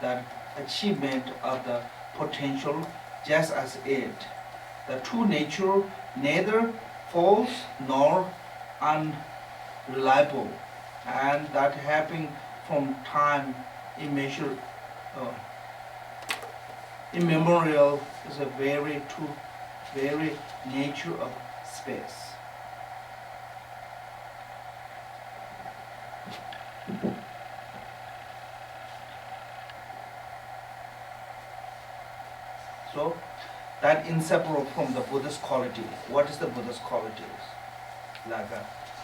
that achievement of the potential just as it. The true nature neither false nor unreliable, and that happening from time immeasurable, immemorial is a very true, very nature of space. So that inseparable from the Buddhist quality. What is the Buddhist qualities? Like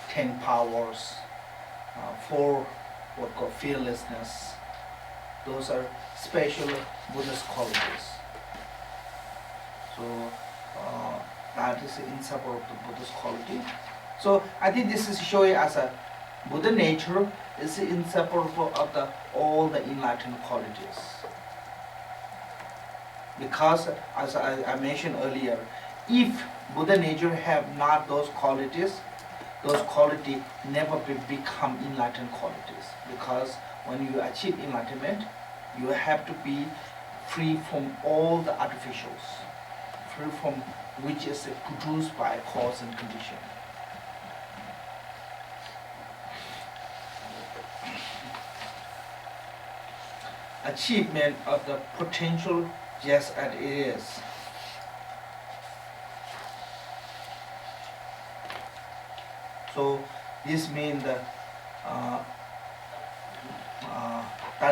10 powers, 4 what called fearlessness. Those are special Buddhist qualities. So that is inseparable to Buddhist quality. So I think this is showing as a Buddha nature is inseparable of the all the enlightened qualities. Because as I mentioned earlier, if Buddha nature have not those qualities never become enlightened qualities. Because when you achieve enlightenment, you have to be free from all the artificials, free from which is produced by cause and condition. Achievement of the potential just as it is. So this means that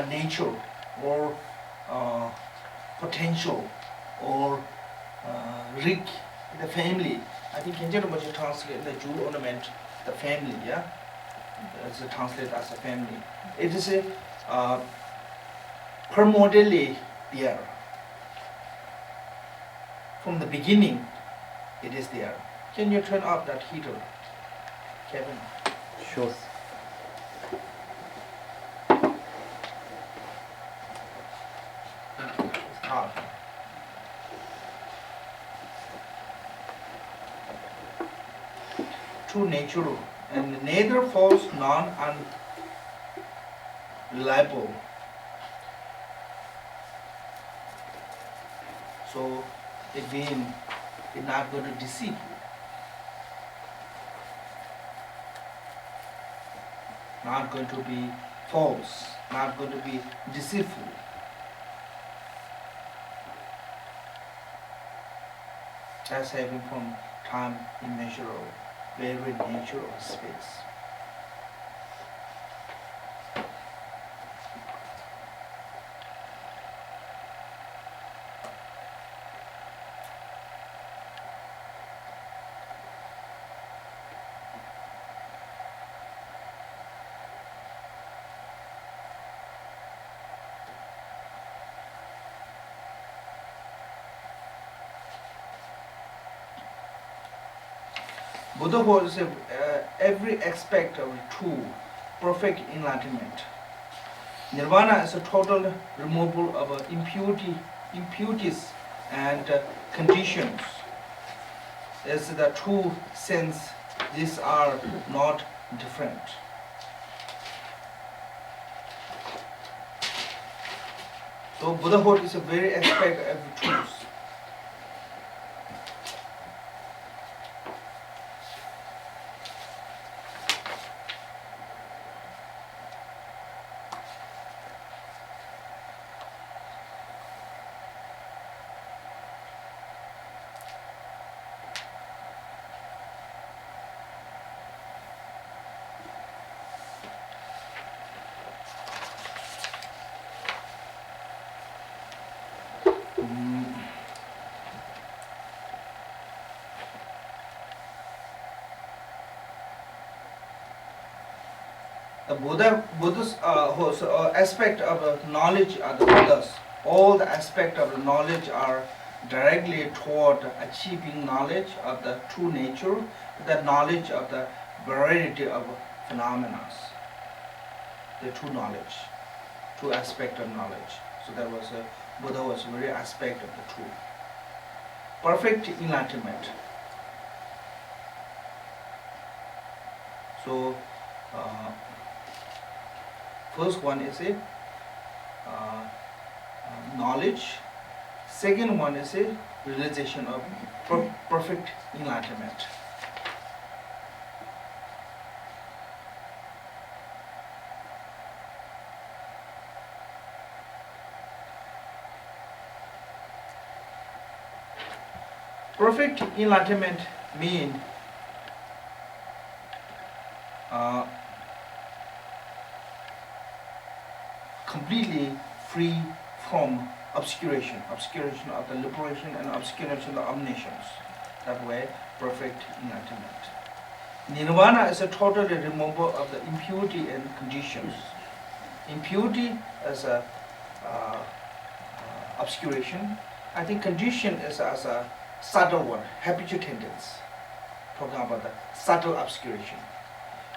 nature or potential or rig, the family. I think Kenja Rinpoche translate the jewel ornament, the family, yeah? It's translated as a family. It is a permanently there. From the beginning, it is there. Can you turn off that heater, Kevin? Sure. It's hot. True natural and neither false nor unreliable. So again, it's not going to deceive you. Not going to be false, not going to be deceitful. That's having from time immeasurable, very nature of space. Buddha holds every aspect of true, perfect enlightenment. Nirvana is a total removal of impurities and conditions. As the true sense, these are not different. So Buddhahood is a very aspect of truth. The Buddha's aspect of knowledge are the Buddhas. all the aspects of the knowledge are directly toward achieving knowledge of the true nature, the knowledge of the variety of phenomena. The true knowledge, true aspect of knowledge. So that was Buddha was very aspect of the truth. Perfect enlightenment. So first one is a knowledge. Second one is a realization of perfect enlightenment. Perfect enlightenment means completely free from obscuration of the liberation and obscuration of omniscience. That way, perfect enlightenment. Nirvana is a totally removal of the impurity and conditions. Impurity as a obscuration. I think condition is as a subtle one, habitual tendency. Talking about the subtle obscuration.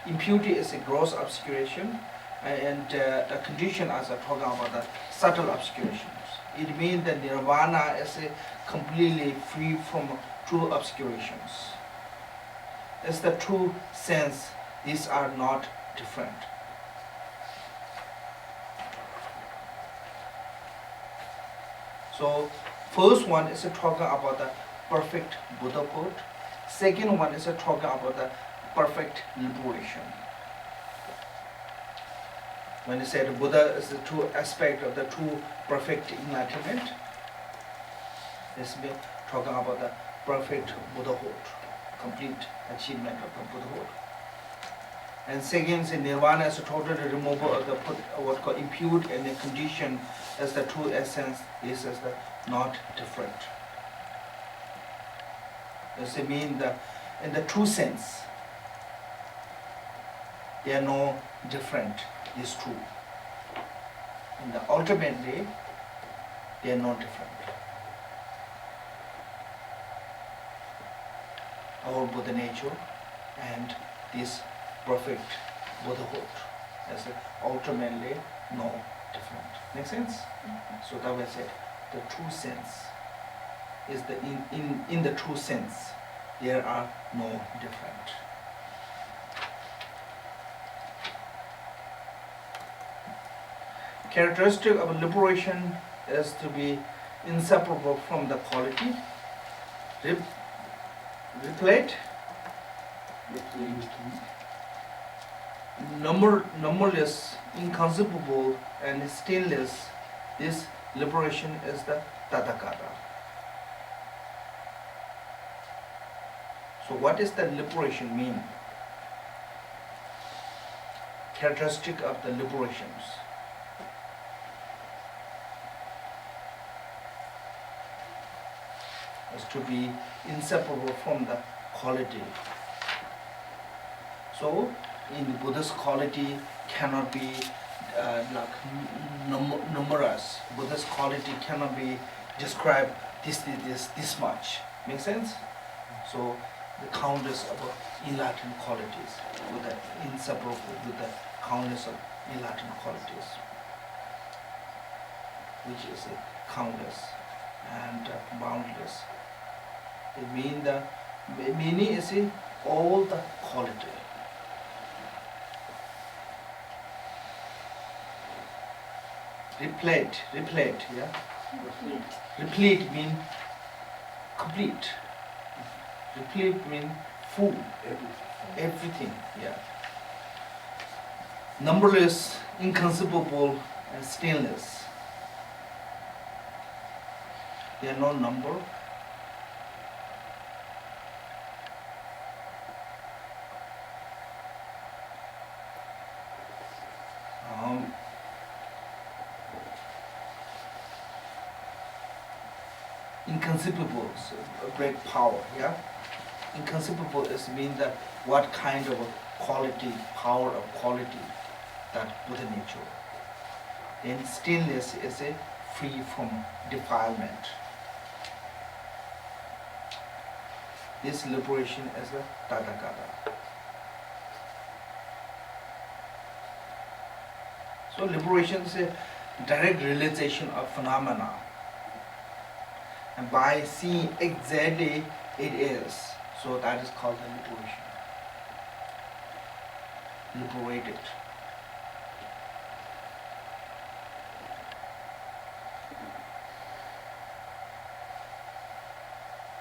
Impurity is a gross obscuration, and the condition as a talking about the subtle obscurations. It means that nirvana is a completely free from true obscurations. It's the true sense, these are not different. So first one is talking about the perfect Buddhahood. Second one is talking about the perfect liberation. When you say the Buddha is the true aspect of the true perfect enlightenment, this means talking about the perfect Buddhahood, complete achievement of the Buddhahood. And second is nirvana is a total removal of the what called impute and the condition as the true essence is as the not different. Does it mean that in the true sense, they are no different, is true. And ultimately, they are not different. Our Buddha nature and this perfect Buddhahood as ultimately no different. Make sense? So that was it. The true sense is the in the true sense there are no different. Characteristic of liberation is to be inseparable from the quality, replete, numberless, inconceivable, and stainless. This liberation is the Tathagata. So what does the liberation mean? Characteristic of the liberations. Is to be inseparable from the quality. So in Buddha's quality cannot be numerous. Buddha's quality cannot be described this much. Make sense? So the countless of enlightened qualities with the inseparable with the countless of enlightened qualities, which is countless and boundless. It means the meaning is all the quality. Replete, yeah. Replete means complete. Replete means full. Everything, yeah. Numberless, inconceivable, and stainless. There are no number. Inconceivable, so a great power, yeah? Inconceivable is mean that what kind of a quality, power of quality, that Buddha nature. Then stillness is a free from defilement. This liberation is a Tathagata. So liberation is a direct realization of phenomena. And by seeing exactly it is, so that is called the liberation. Liberated.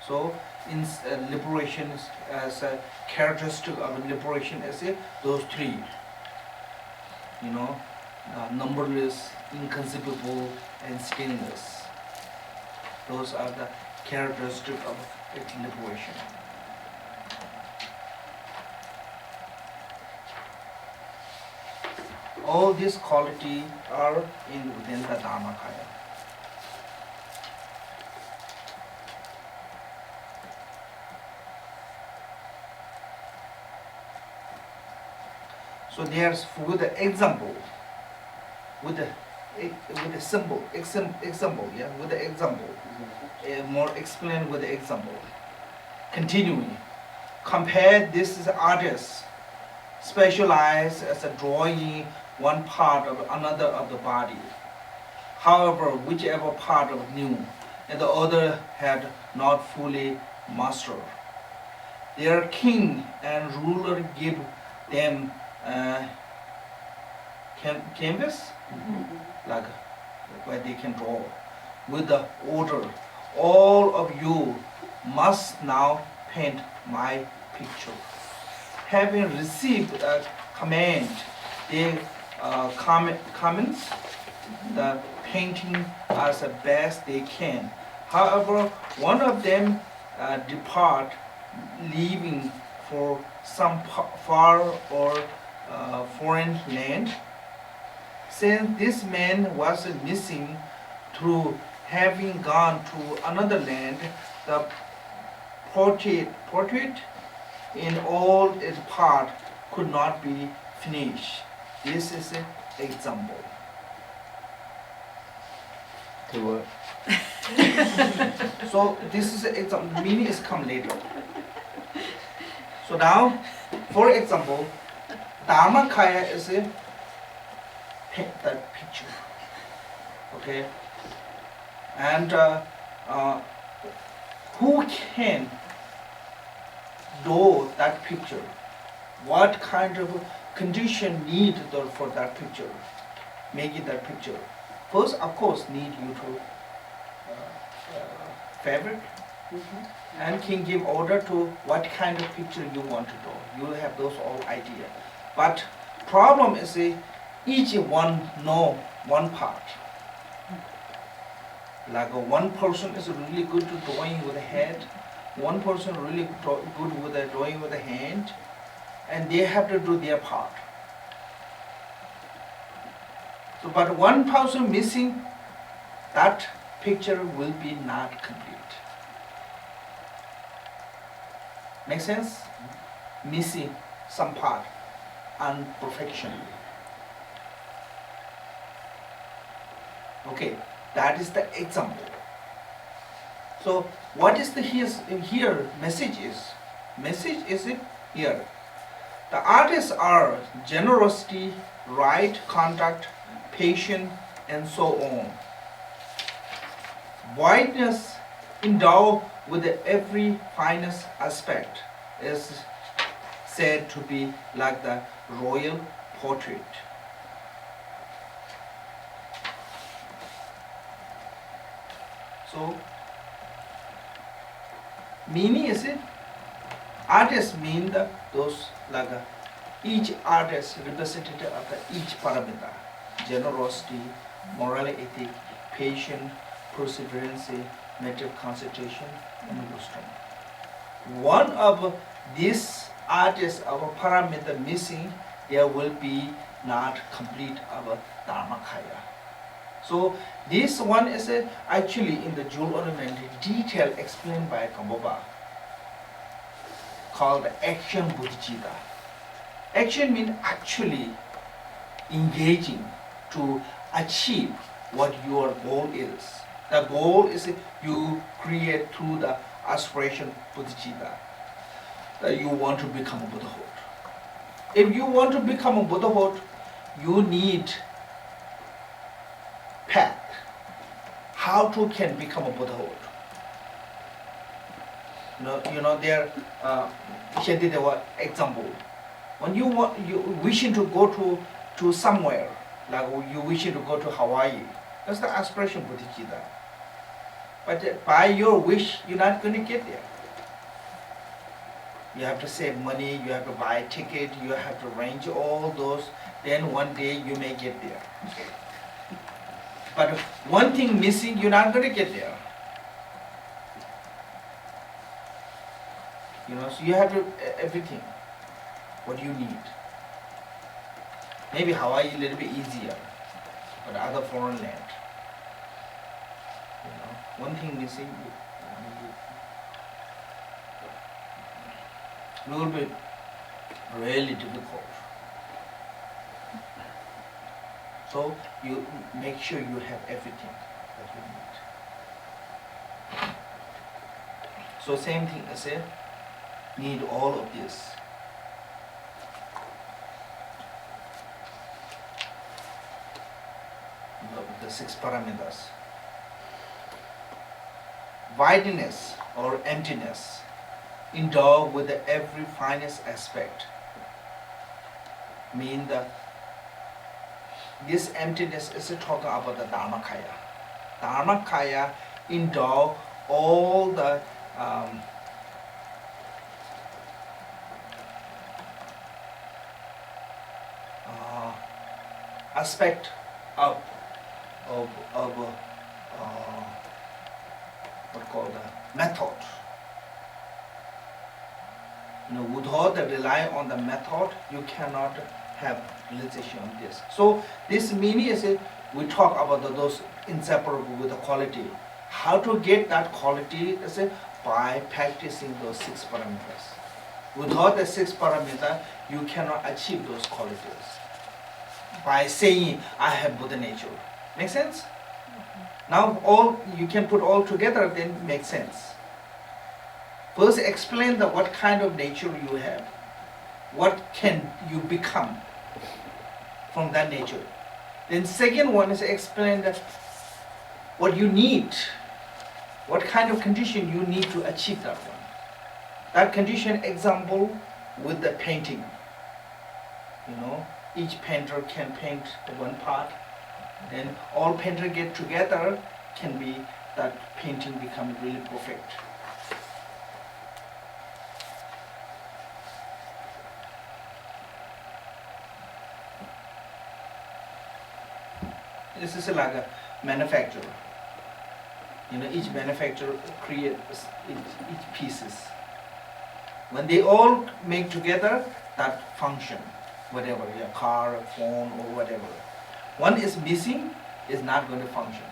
So, in liberation is, as a characteristic of liberation is those three. You know, numberless, inconceivable, and stillness. Those are the characteristics of liberation. All these qualities are within the Dharmakaya. So there's with the example, with the symbol, example, yeah, with the example, more explain with the example. Continuing, compare this is artist specialized as a drawing one part of another of the body. However, whichever part of knew, and the other had not fully mastered. Their king and ruler give them canvas, like where they can draw, with the order, all of you must now paint my picture. Having received a command, they commence the painting as best they can. However, one of them depart, leaving for some far or foreign land. Since this man was missing through having gone to another land, the portrait in all its part could not be finished. This is an example. To what? So this is an example. Meaning is come later. So now, for example, Dharmakaya is a paint that picture. Okay, and who can draw that picture? What kind of condition need for that picture? Making that picture. First, of course, need you to fabric, and can give order to what kind of picture you want to draw. You will have those all idea. But problem is each one know one part. Like one person is really good to drawing with the head, one person really good with the drawing with the hand, and they have to do their part. So, but one person missing, that picture will be not complete. Make sense? Missing some part, imperfection. Okay, that is the example. So, what is the here message is? Message is it here. The artists are generosity, right conduct, patience, and so on. Whiteness endowed with every finest aspect is said to be like the royal portrait. So, meaning is it? Artists mean those like each artist representative of each parameter: generosity, moral ethic, patience, perseverance, mental concentration, and wisdom. One of these artists of a parameter missing, there will be not complete of a Dharmakaya. So this one is actually in the jewel ornament detail explained by Kamboba, called action bodhicitta. Action means actually engaging to achieve what your goal is. The goal is you create through the aspiration bodhicitta that you want to become a Buddhahood. If you want to become a Buddhahood, you need path. How to can become a Buddhahood? There Shantideva example. When you wishing to go to somewhere, like you wishing to go to Hawaii, that's the aspiration bodhicitta. But by your wish, you're not going to get there. You have to save money, you have to buy a ticket, you have to arrange all those, then one day you may get there. But one thing missing, you're not going to get there. So you have to everything, what you need. Maybe Hawaii a little bit easier, but other foreign land. One thing missing, will be really difficult. So you make sure you have everything that you need. So same thing as need all of this. The 6 parameters. Wideness or emptiness, endowed with every finest aspect, mean this emptiness is talking about the Dharmakaya. Dharmakaya endow all the aspect of what called the method. Without the rely on the method, you cannot have realization of this. So this meaning is we talk about those inseparable with the quality. How to get that quality is by practicing those 6 parameters. Without the 6 parameters, you cannot achieve those qualities. By saying I have Buddha nature. Make sense? Now all you can put all together, then makes sense. First explain what kind of nature you have. What can you become from that nature? Then second one is explain what you need. What kind of condition you need to achieve that one. That condition example with the painting. Each painter can paint one part. Then all painter get together can be that painting become really perfect. This is like a manufacturer. Each manufacturer creates each pieces. When they all make together, that function, whatever, a car, a phone, or whatever. One is missing, is not going to function.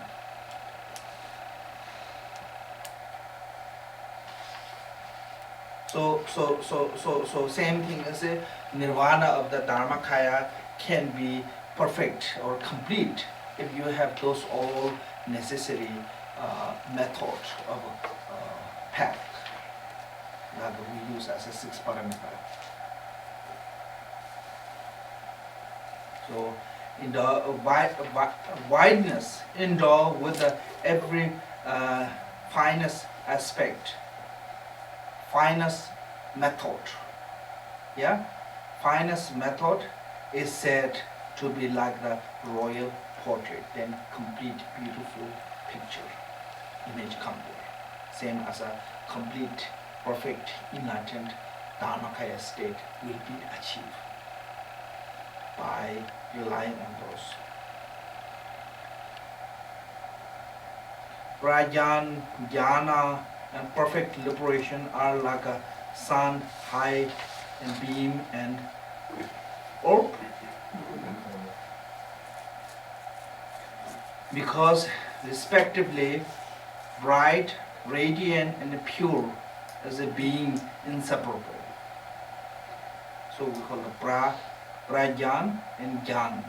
So same thing as nirvana of the Dharmakaya can be perfect or complete if you have those all necessary method of path that we use as a 6 parameter. So in the wideness, endowed with every finest aspect, finest method. Finest method is said to be like the royal portrait, then complete beautiful picture, image come there. Same as a complete, perfect, enlightened Dharmakaya state will be achieved by relying on those. Rajan, jnana, and perfect liberation are like a sun, height, and beam, and orb. Because respectively, bright, radiant, and pure as a being inseparable. So we call it Prajan and Jan.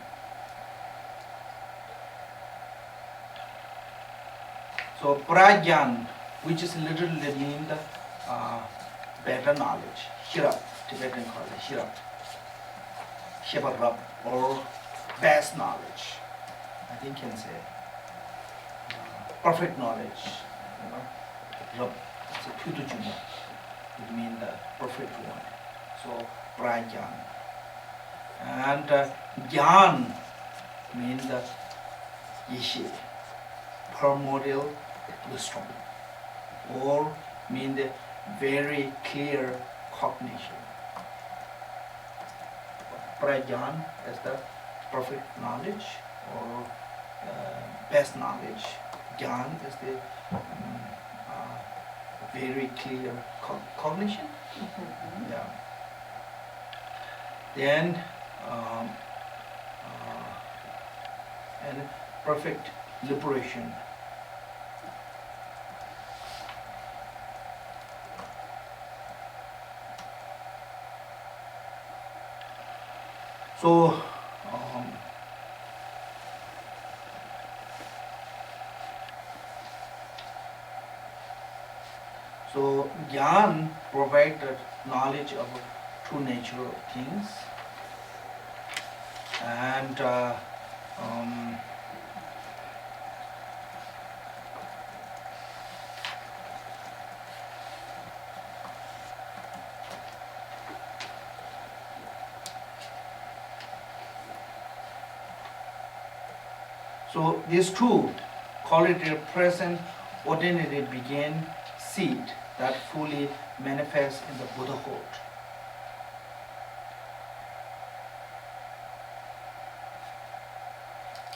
So pragyan, which is literally mean the better knowledge. Hirap, Tibetan call it hirap. Sheparap, or best knowledge. I think can say perfect knowledge. You know, rap, it's a pyutujuma. It means the perfect one. So pragyan. And gyan means the yishi, primordial wisdom, or mean the very clear cognition. Pragyan is the perfect knowledge or best knowledge. Gyan is the very clear cognition. Yeah. Then and perfect liberation. So so Gyan provides the knowledge of true nature of things, and so these two quality present ordinary begin seed that fully manifests in the Buddhahood.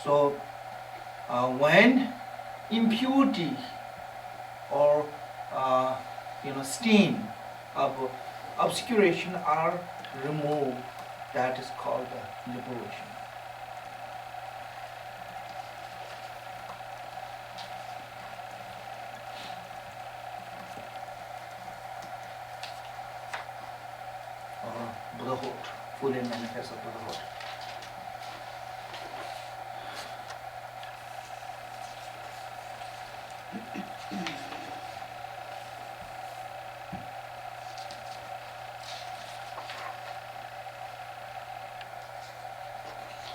So when impurity or stain of obscuration are removed, that is called the liberation. Or Buddhahood, fully manifest of Buddhahood.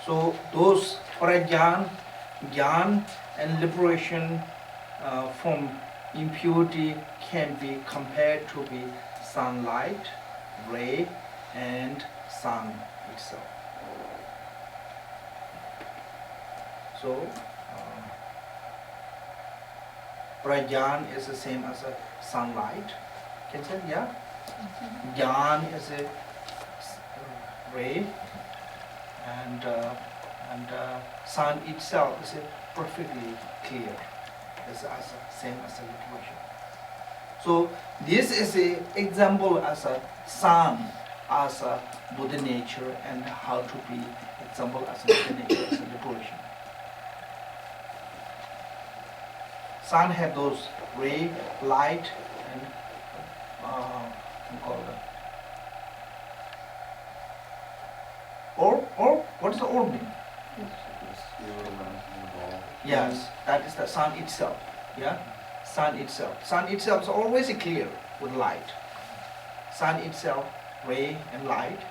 So those prajnan, gyan and liberation from impurity can be compared to be sunlight, ray, and sun itself. So prajnan is the same as a sunlight. Can you say, yeah? Gyan is a ray, and sun itself is perfectly clear. It's same as a liberation. So this is an example as a sun, as a Buddha nature, and how to be example as a Buddha nature, as a liberation. Sun have those ray, light, and call it. Or what is the orb mean? Yes, that is the sun itself. Yeah, sun itself. Sun itself is always clear with light. Sun itself, ray and light,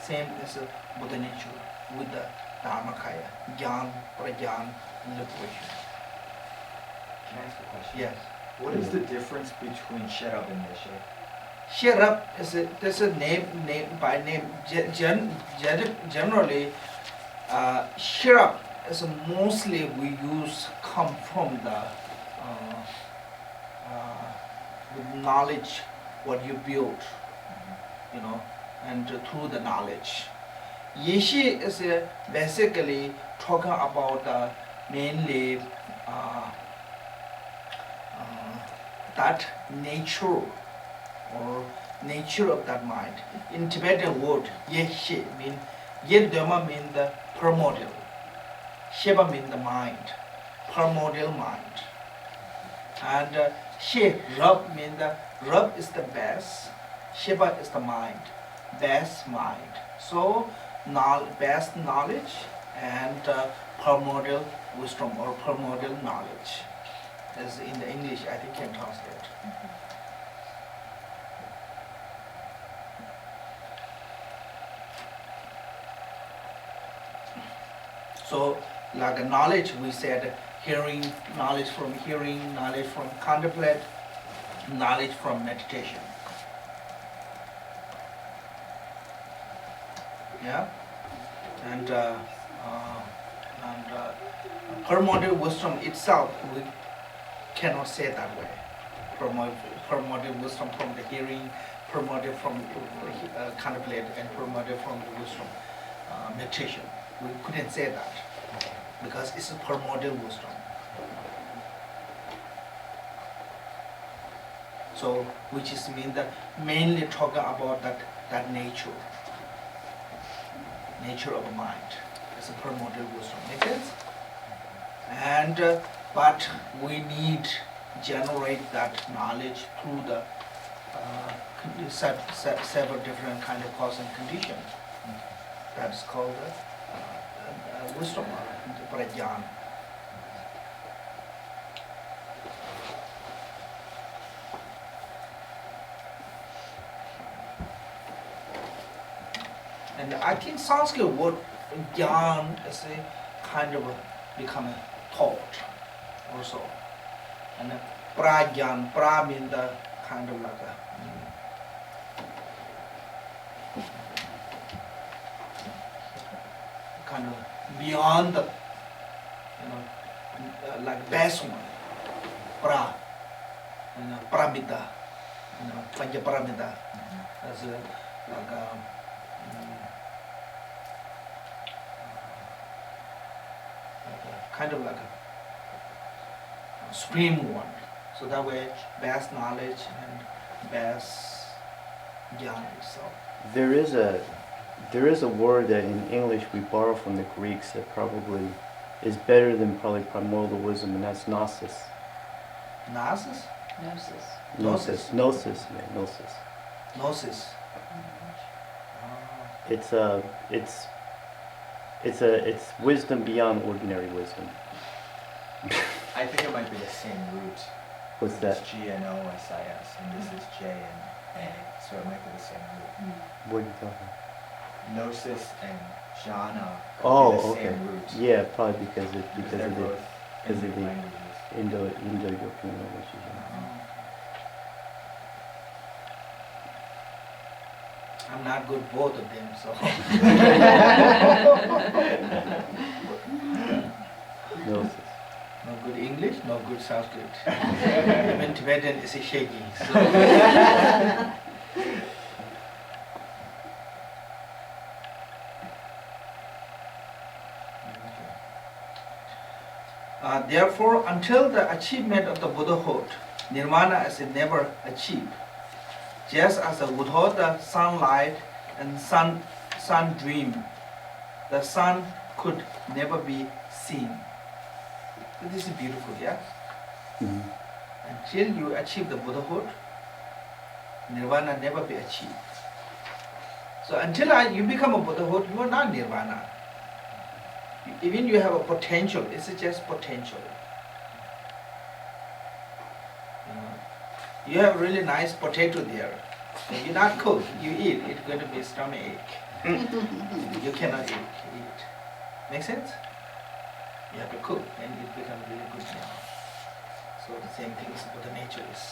same as a Buddha nature with the Dharmakaya, Gyan, Prajnan, liberation. Can I ask a question? Yes. What is the difference between Sherab and Neshe? Sherab is a name by name. Generally, Sherab is mostly we use come from the knowledge what you built, and through the knowledge. Yeshi is basically talking about mainly that nature or nature of that mind. In Tibetan word, Yeshi mean Yedama mean the primordial, Sheba mean the mind, primordial mind, and She Rab mean the Rab is the best, Sheba is the mind, best mind. So best knowledge and primordial wisdom or primordial knowledge. as in the English, I think can translate. So, like a knowledge, we said hearing, knowledge from contemplate, knowledge from meditation. Yeah, and permotive wisdom itself, we cannot say that way. Permotive wisdom from the hearing, permotive from contemplate, and permotive from the wisdom meditation. We couldn't say that because it's a permotive wisdom. So, which is mean that mainly talking about that nature of a mind. It's a permotive wisdom. Make sense? And but we need generate that knowledge through the several different kind of cause and condition. That's called wisdom or prajna. And I think Sanskrit word gyan is a kind of become a thought also. And prajna, pra means the kind of like a kind of beyond the, like best one, pra, paramita, pancha paramita, as a, like a, kind of like a supreme one. So that way, best knowledge and best jnana itself. There is a word that in English we borrow from the Greeks that probably is better than probably primordial wisdom, and that's gnosis. Gnosis? Gnosis. Gnosis, yeah, gnosis. Gnosis. It's wisdom beyond ordinary wisdom. I think it might be the same root. What's that? It's Gnosis, and this is J and A, so it might be the same root. What are you talking about? Gnosis and jhana Oh, could be the okay. same root. Yeah, probably because They're of the both because of Indian the languages. Indo-European languages. I'm not good both of them, so. Gnosis. No good English, no good Sanskrit. Even Tibetan is shaky. So. Therefore, until the achievement of the Buddhahood, nirvana is never achieved. Just as without the sunlight and sun dream, the sun could never be seen. This is beautiful, yeah? Mhm. Until you achieve the Buddhahood, nirvana never be achieved. So until you become a Buddhahood, you are not nirvana. Even you have a potential, it's just potential. You have really nice potato there. If you not cook, you eat, it's going to be stomach ache. You cannot eat. Make sense? You have to cook and it becomes really good meal. So the same thing is what the nature is.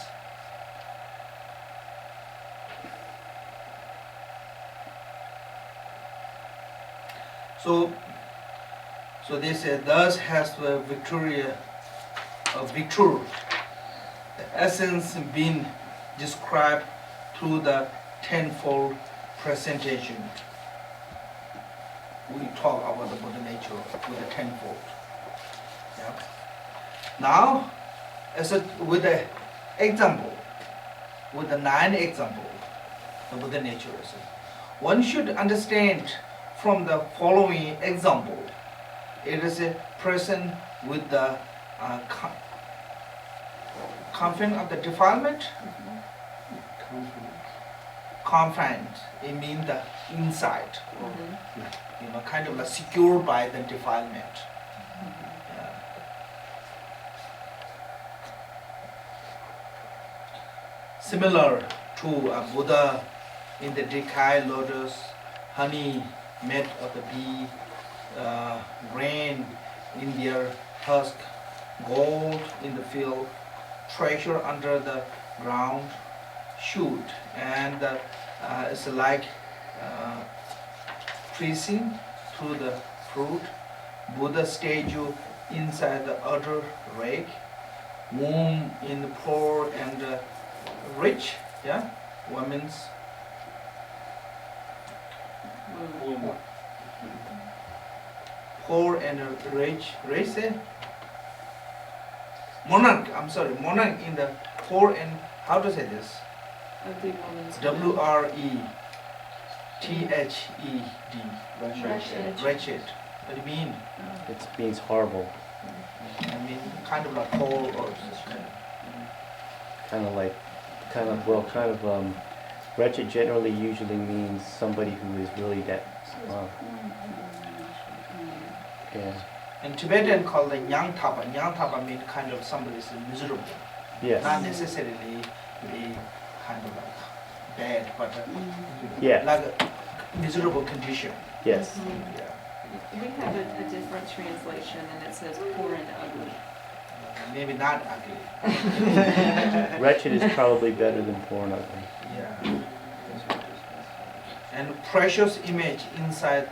So they say, thus has the victor, the essence been described through the tenfold presentation. We talk about the Buddha nature with the tenfold. Yeah. Now, with the example, with the 9 example, the Buddha nature is. One should understand from the following example. It is a person with the confine of the defilement. Confined, it means the inside, kind of like secured by the defilement. similar to a Buddha in the Drikung lotus, honey made of the bee, grain in their husk, gold in the field, treasure under the ground, shoot, and it's like tracing through the fruit, Buddha statue inside the outer rake, womb in the poor and rich, yeah, women's. Poor and rich, monarch, I'm sorry, monarch in the poor and, how to say this? Ugly woman's. WRETHED, wretched. What do you mean? It means horrible. I mean, kind of like poor or Wretched generally usually means somebody who is really that, yeah, in Tibetan called the Nyang Thapa. Nyang Thapa means kind of somebody is miserable. yes, Not necessarily the kind of like bad, but yeah, like a miserable condition. yes, Yeah. We have a different translation and it says poor and ugly. Maybe not ugly. wretched is probably better than poor and ugly. Yeah. And precious image inside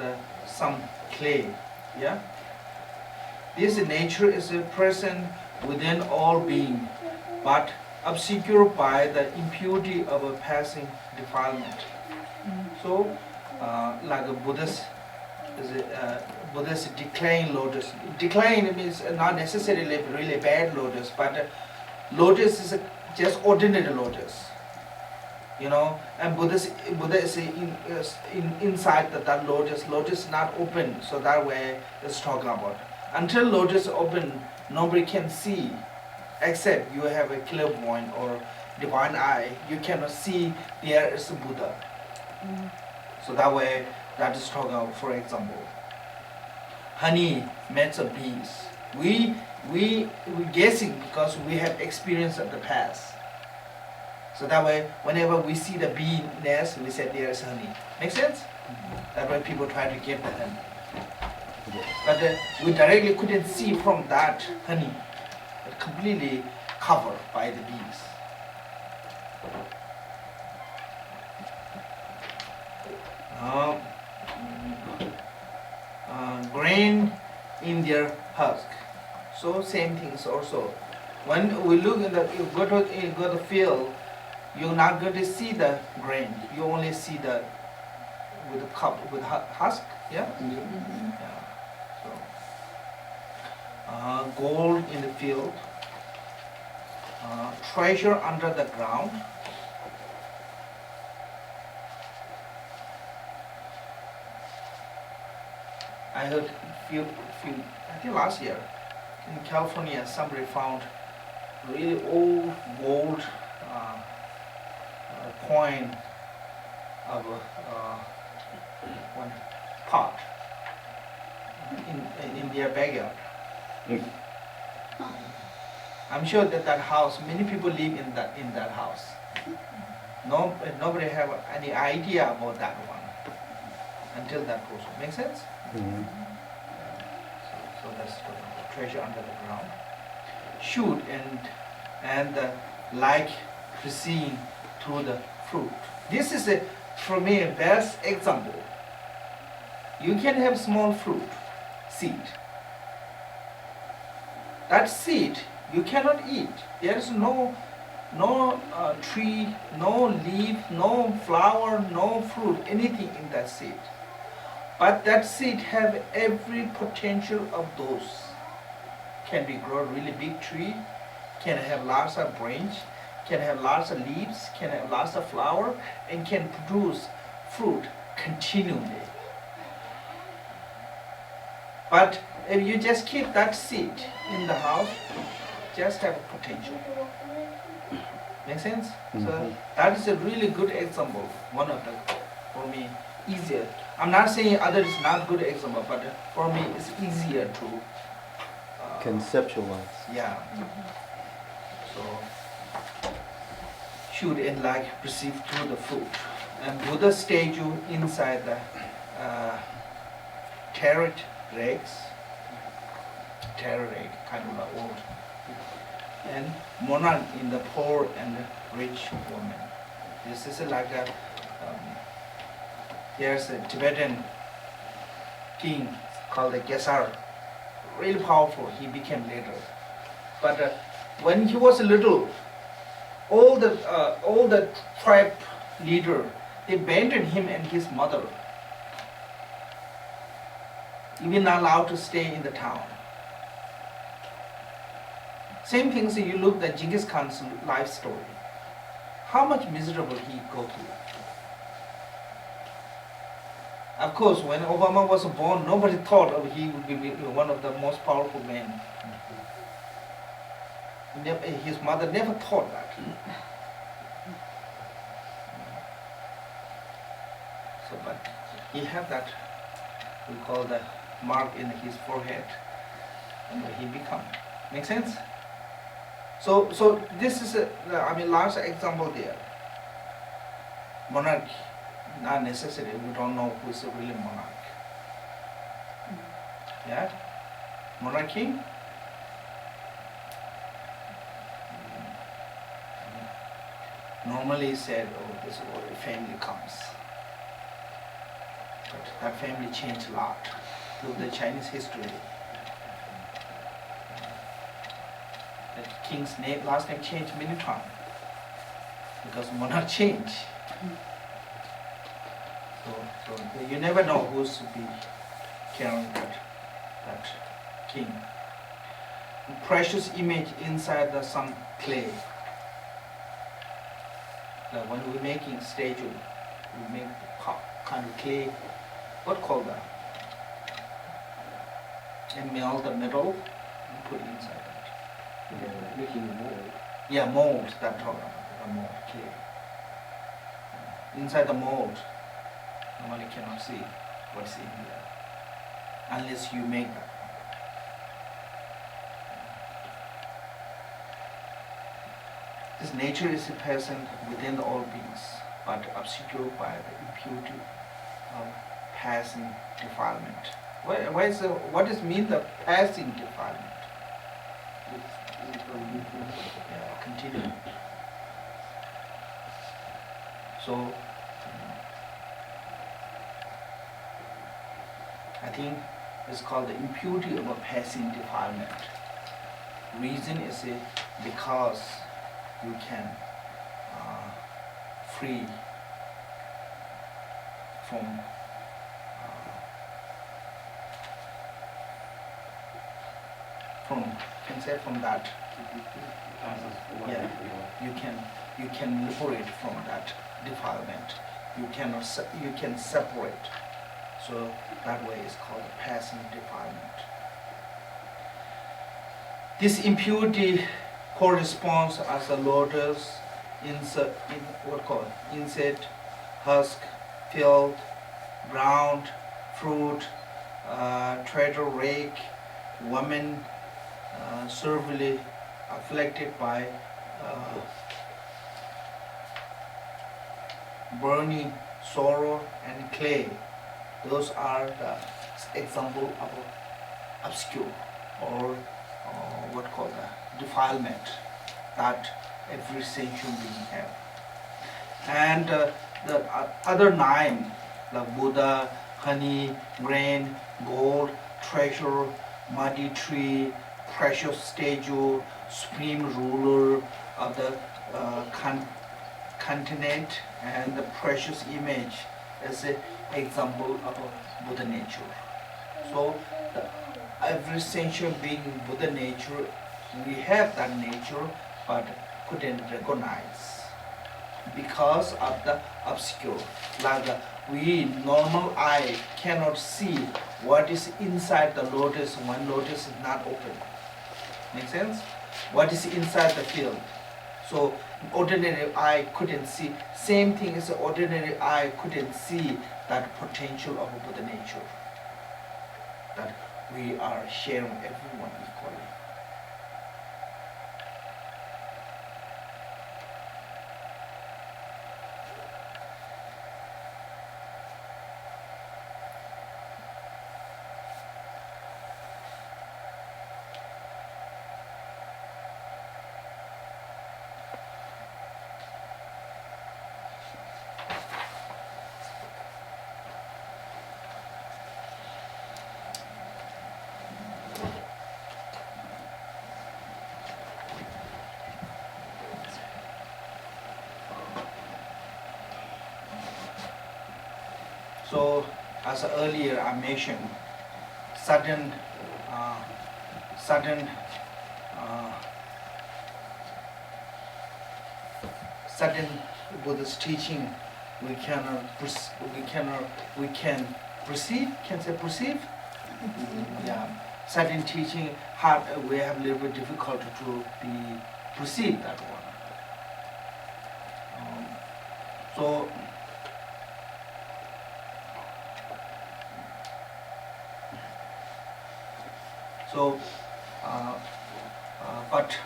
some clay. Yeah. This nature is a present within all being, but obscured by the impurity of a passing defilement. So, like a Buddhist, Buddhist decline lotus. Decline means not necessarily really bad lotus, but lotus is just ordinary lotus. You know, and Buddha is inside that lotus. Lotus is not open, so that way it's talking about. Until lotus open, nobody can see, except you have a clairvoyant or divine eye. You cannot see there is a Buddha. So that way, that is talking about, for example, honey made of bees. We guessing because we have experience of the past. So that way, whenever we see the bee nest, we say there is honey. Make sense? That way people try to get the honey. But we directly couldn't see from that honey. It's completely covered by the bees. Grain in their husk. So same things also. When we look in you go to the field, you're not going to see the grain. You only see the with husk. Yeah. Yeah. So gold in the field, treasure under the ground. I heard few, I think last year in California, somebody found really old gold coin of one pot in their backyard. I'm sure that house, many people live in that house. Nobody have any idea about that one until that person. Make sense? Mhm. So that's the treasure under the ground. Shoot and like seen through the fruit. This is for me a best example. You can have small fruit, seed. That seed you cannot eat. There is no tree, no leaf, no flower, no fruit, anything in that seed. But that seed have every potential of those. Can be grow really big tree, can have lots of branch, can have lots of leaves, can have lots of flower, and can produce fruit continually. But if you just keep that seed in the house, just have potential. Make sense? So Mhm. that is a really good example. One of the, for me, easier. I'm not saying other is not good example, but for me it's easier to Conceptualize. yeah. So attitude and like perceived through the food. And Buddha statue inside the terra eggs, terra egg, kind of the old, and monarch in the poor and rich woman. This is like a, there's a Tibetan king called the Gesar, really powerful, he became later. But when he was little, all the tribe leader, they abandoned him and his mother. Even not allowed to stay in the town. Same thing, so you look at Genghis Khan's life story. How much miserable he go through. Of course, when Obama was born, nobody thought he would be one of the most powerful men. His mother never thought that. So, but he had that, we call the mark in his forehead, and he become. Make sense? So this is last example there. Monarch, not necessary. We don't know who is a really monarch. Yeah, monarchy. Normally said, oh, this is where the family comes. But that family changed a lot. Look at the Chinese history. That king's name, last name changed many times because monarch changed. So you never know who's to be carrying that king. Precious image inside some clay. Like when we're making statue, we make kind of clay, what called that? And melt the metal and put it inside that. Making the mold. Yeah, mold, that talk about the mold, clay. Inside the mold, normally cannot see what's in there, unless you make that. This nature is present within all beings, but obscured by the impurity of passing defilement. What does mean the passing defilement? Yeah, continue. So, I think it's called the impurity of a passing defilement. Reason is because you can free from that. Yeah, you can liberate from that defilement. You can separate. So that way is called passing defilement. This impurity corresponds as a lotus insect, husk, field, ground, fruit, treasure rake, woman, servilely afflicted by burning, sorrow, and clay. Those are the example of obscure or what called the defilement that every sentient being have. And the other 9, like Buddha, honey, grain, gold, treasure, muddy tree, precious statue, supreme ruler of the continent, and the precious image as an example of a Buddha nature. So every sentient being in Buddha nature, we have that nature, but couldn't recognize because of the obscure. Like we normal eye cannot see what is inside the lotus when lotus is not open. Make sense? What is inside the field? So ordinary eye couldn't see. Same thing as the ordinary eye couldn't see that potential of a Buddha nature. That we are sharing everyone equally. So as earlier I mentioned, sudden, sudden, sudden Buddhist teaching, we cannot, we can perceive. Can say perceive? Yeah. Sudden teaching, hard. We have a little bit difficulty to be perceive that one. So. So, but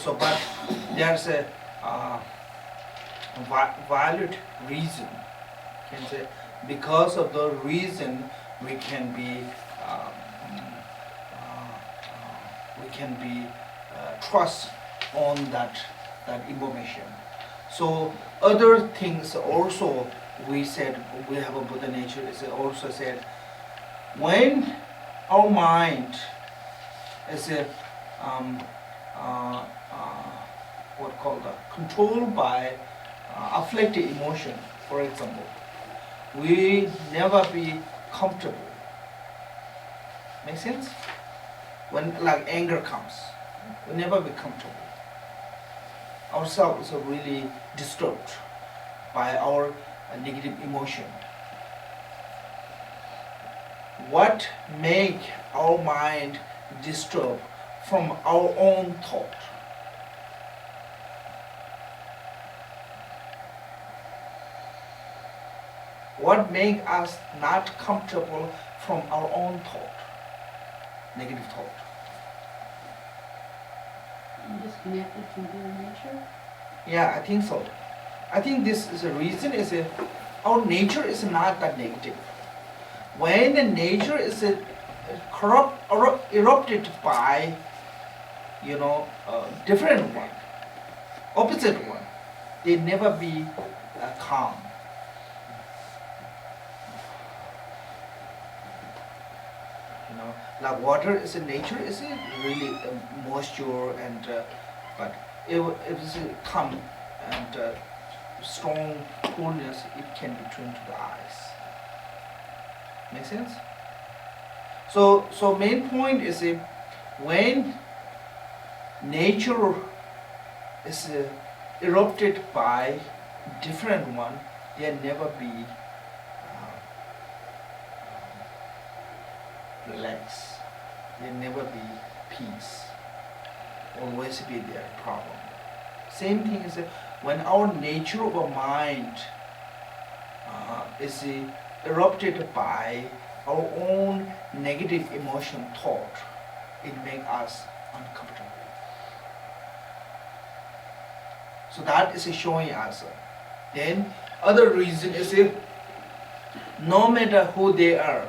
but there's a valid reason. Can say because of the reason we can be trust on that information. So other things also we said we have a Buddha nature is also said when our mind is what called controlled by afflicted emotion, for example, we never be comfortable. Make sense? When like anger comes, we never be comfortable. Ourselves are really disturbed by our negative emotion. What make our mind disturbed from our own thought? What make us not comfortable from our own thought? Negative thought. Disconnected from human nature? Yeah, I think so. I think this is a reason is our nature is not that negative. When the nature is corrupt or erupted by different one, opposite one, they never be calm. Like water is a nature is a really moisture and but if it come and strong coolness, it can be turned to the ice. Make sense? So main point is when nature is erupted by different one, there never be relax. There never be peace. Always be there problem. Same thing is when our nature of our mind is erupted by our own negative emotion thought, it makes us uncomfortable. So that is showing us. Then other reason is no matter who they are,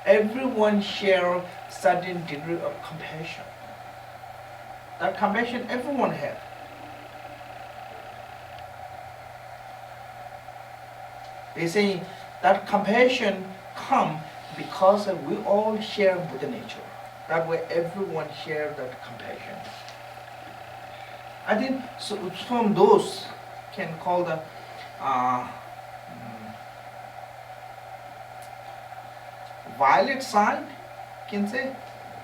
everyone share certain degree of compassion. That compassion everyone have. They say that compassion come because we all share Buddha nature. That way everyone share that compassion. I think so from those can call the violet sign, can say,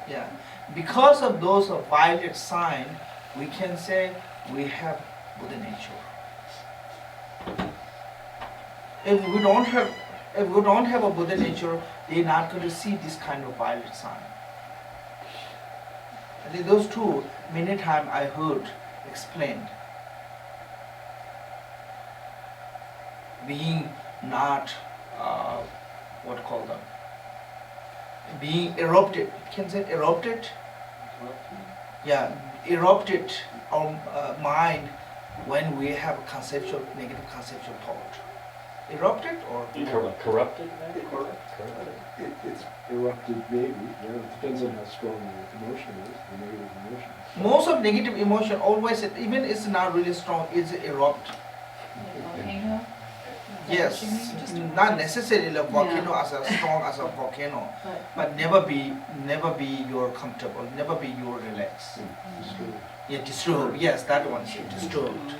yeah. Because of those violet sign, we can say we have Buddha nature. If we don't have a Buddha nature, they're not going to see this kind of violet sign. I think those two many times I heard explained. Being not what called them. Being erupted, can say erupted? Yeah, erupted our mind when we have negative conceptual thought. Erupted or? Corrupted? It's erupted maybe, it depends on how strong the emotion is, the negative emotion. Most of negative emotion always, even it's not really strong, it's erupt. Volcano? yes, Just a not necessarily a volcano Yeah. as a strong as a volcano, But but never be your comfortable, never be your relaxed. Disturbed. Yeah, disturbed. Yes, that one. Disturbed.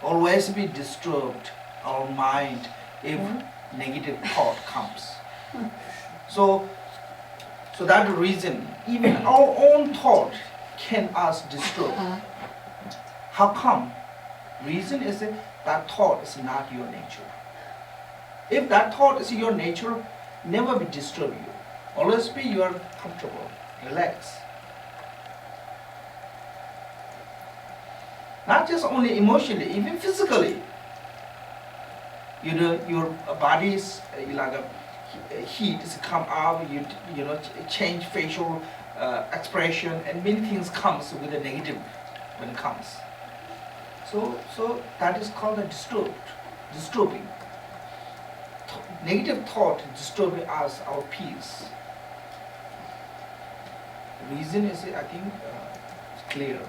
Always be disturbed our mind if negative thought comes. So that reason, even our own thought can us disturb. How come? Reason is that thought is not your nature. If that thought is your nature, never be disturb you. Always be you are comfortable, relax. Not just only emotionally, even physically. You know, your body's like a heat is come up. You know change facial expression, and many things comes with the negative when it comes. So that is called a disturbing. Negative thought disturbing us, our peace. Reason is, I think, clear,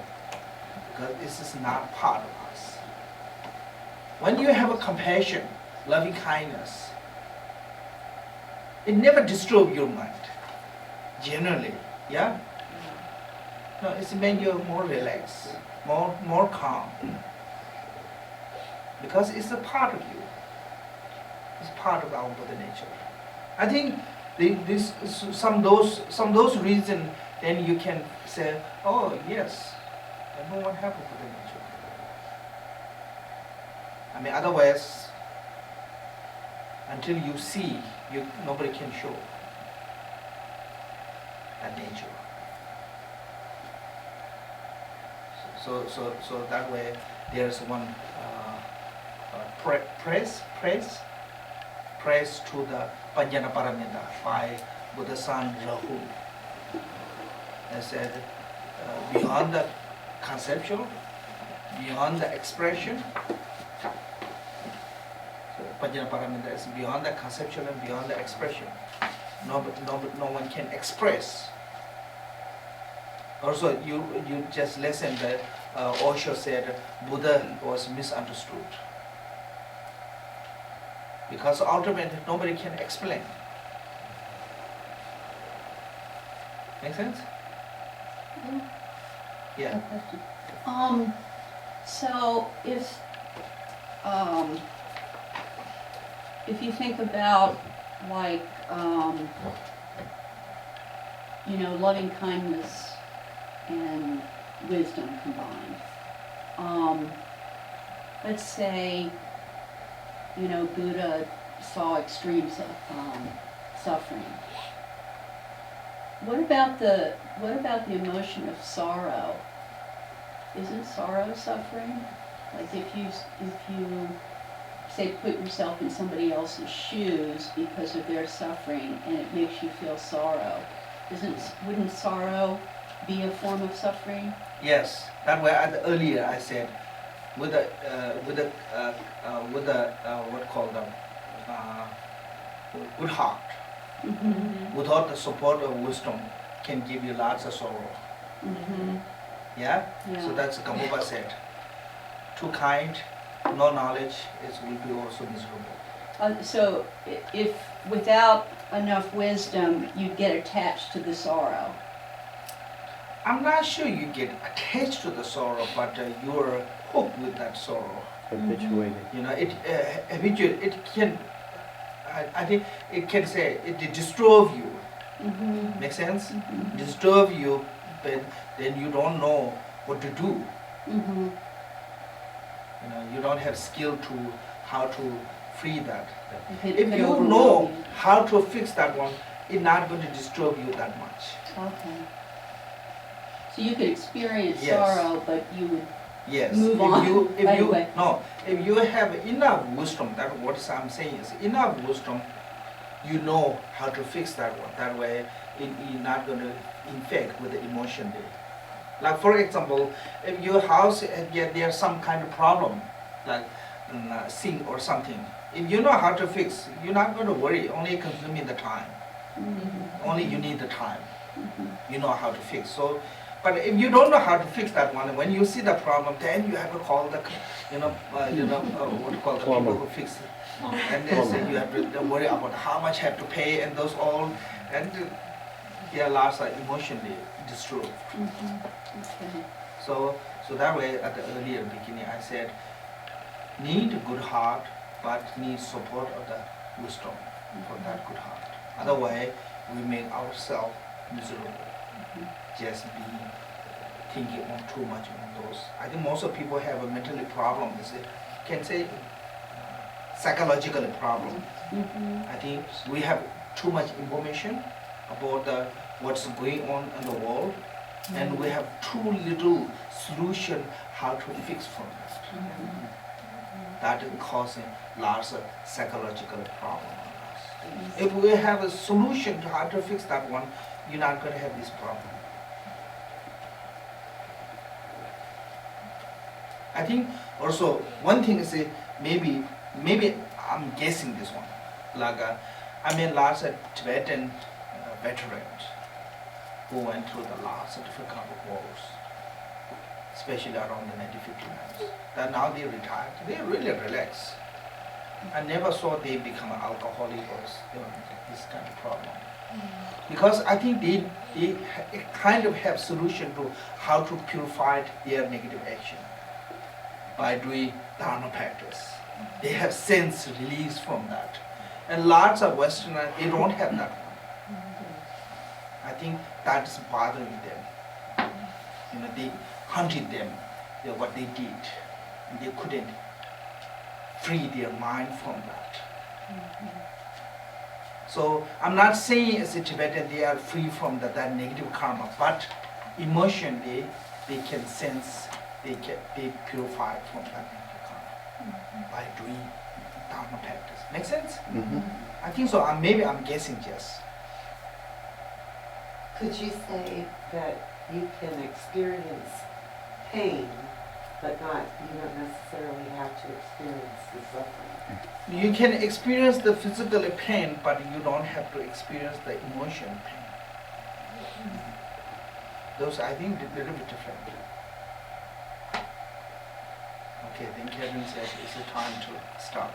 because this is not part of us. When you have a compassion, loving kindness, it never disturbs your mind. Generally, yeah. No, it's make you more relaxed, more calm, because it's a part of you. It's part of our Mother Nature. I think some those reasons, then you can say, oh yes, I know what happened to the nature. I mean, otherwise, until you see, nobody can show that nature. So that way, there's one praise to the Panjana Paramita by Buddha son Drikung. I said, beyond the conceptual, beyond the expression, so Panjana Paramita is beyond the conceptual and beyond the expression. No one can express. Also, you just listen that Osho said Buddha was misunderstood. Because ultimately nobody can explain. Make sense? Yeah. So if you think about like loving kindness and wisdom combined. Let's say Buddha saw extreme suffering. What about the emotion of sorrow? Isn't sorrow suffering? Like if you say put yourself in somebody else's shoes because of their suffering and it makes you feel sorrow, wouldn't sorrow be a form of suffering? Yes, that way. Earlier I said, with a what called good heart, without the support of wisdom, can give you lots of sorrow. Yeah. So that's Gambopa said. Too kind, no knowledge, it will be also miserable. So if without enough wisdom, you'd get attached to the sorrow. I'm not sure you get attached to the sorrow, but you're hooked with that sorrow. Habituated. You know, it can. I think it can say it disturb you. Make sense? Disturb you, but then you don't know what to do. You know, you don't have skill to how to free that. If you know how to fix that one, it's not going to disturb you that much. Okay. So you could experience Yes. sorrow, but you would Yes. move on right away. If you have enough wisdom, that's what I'm saying is enough wisdom, you know how to fix that one. That way, you're not going to infect with the emotion there. Like for example, if your house there's some kind of problem, like sink or something, if you know how to fix, you're not going to worry. Only consuming the time. Only you need the time. You know how to fix. So But if you don't know how to fix that one, when you see the problem, then you have to call the, what you call the Plumber. people who fix it. And they say you have to worry about how much have to pay and those all, and their lives are emotionally disturbed. Okay. So that way, at the earlier beginning, I said, need a good heart, but need support of the wisdom for that good heart. Otherwise, we make ourselves miserable. Just be thinking on too much on those. I think most of people have a mentally problem. Can say psychological problem. I think we have too much information about what's going on in the world, and we have too little solution how to fix from that. That is causing lots of psychological problem on us. If we have a solution to how to fix that one, you're not going to have this problem. I think also one thing is maybe I'm guessing this one. Like I mean, lots of Tibetan veterans who went through the lots of difficult wars, especially around the 1959. That now they retired, they really relax. I never saw they become an alcoholic or this kind of problem. Because I think they kind of have solution to how to purify their negative action by doing dharma practice. They have sense release from that. And lots of Westerners, they don't have that one. I think that is bothering them. They hunted them, what they did. And they couldn't free their mind from that. So I'm not saying as a Tibetan they are free from that negative karma, but emotionally they can sense, they purify from that negative karma by doing dharma practice. Make sense? I think so. Maybe I'm guessing just. Could you say that you can experience pain, but you don't necessarily have to experience the suffering? You can experience the physical pain, but you don't have to experience the emotional pain. Those, I think, are a little bit different. Okay, then Kevin says it's a time to stop.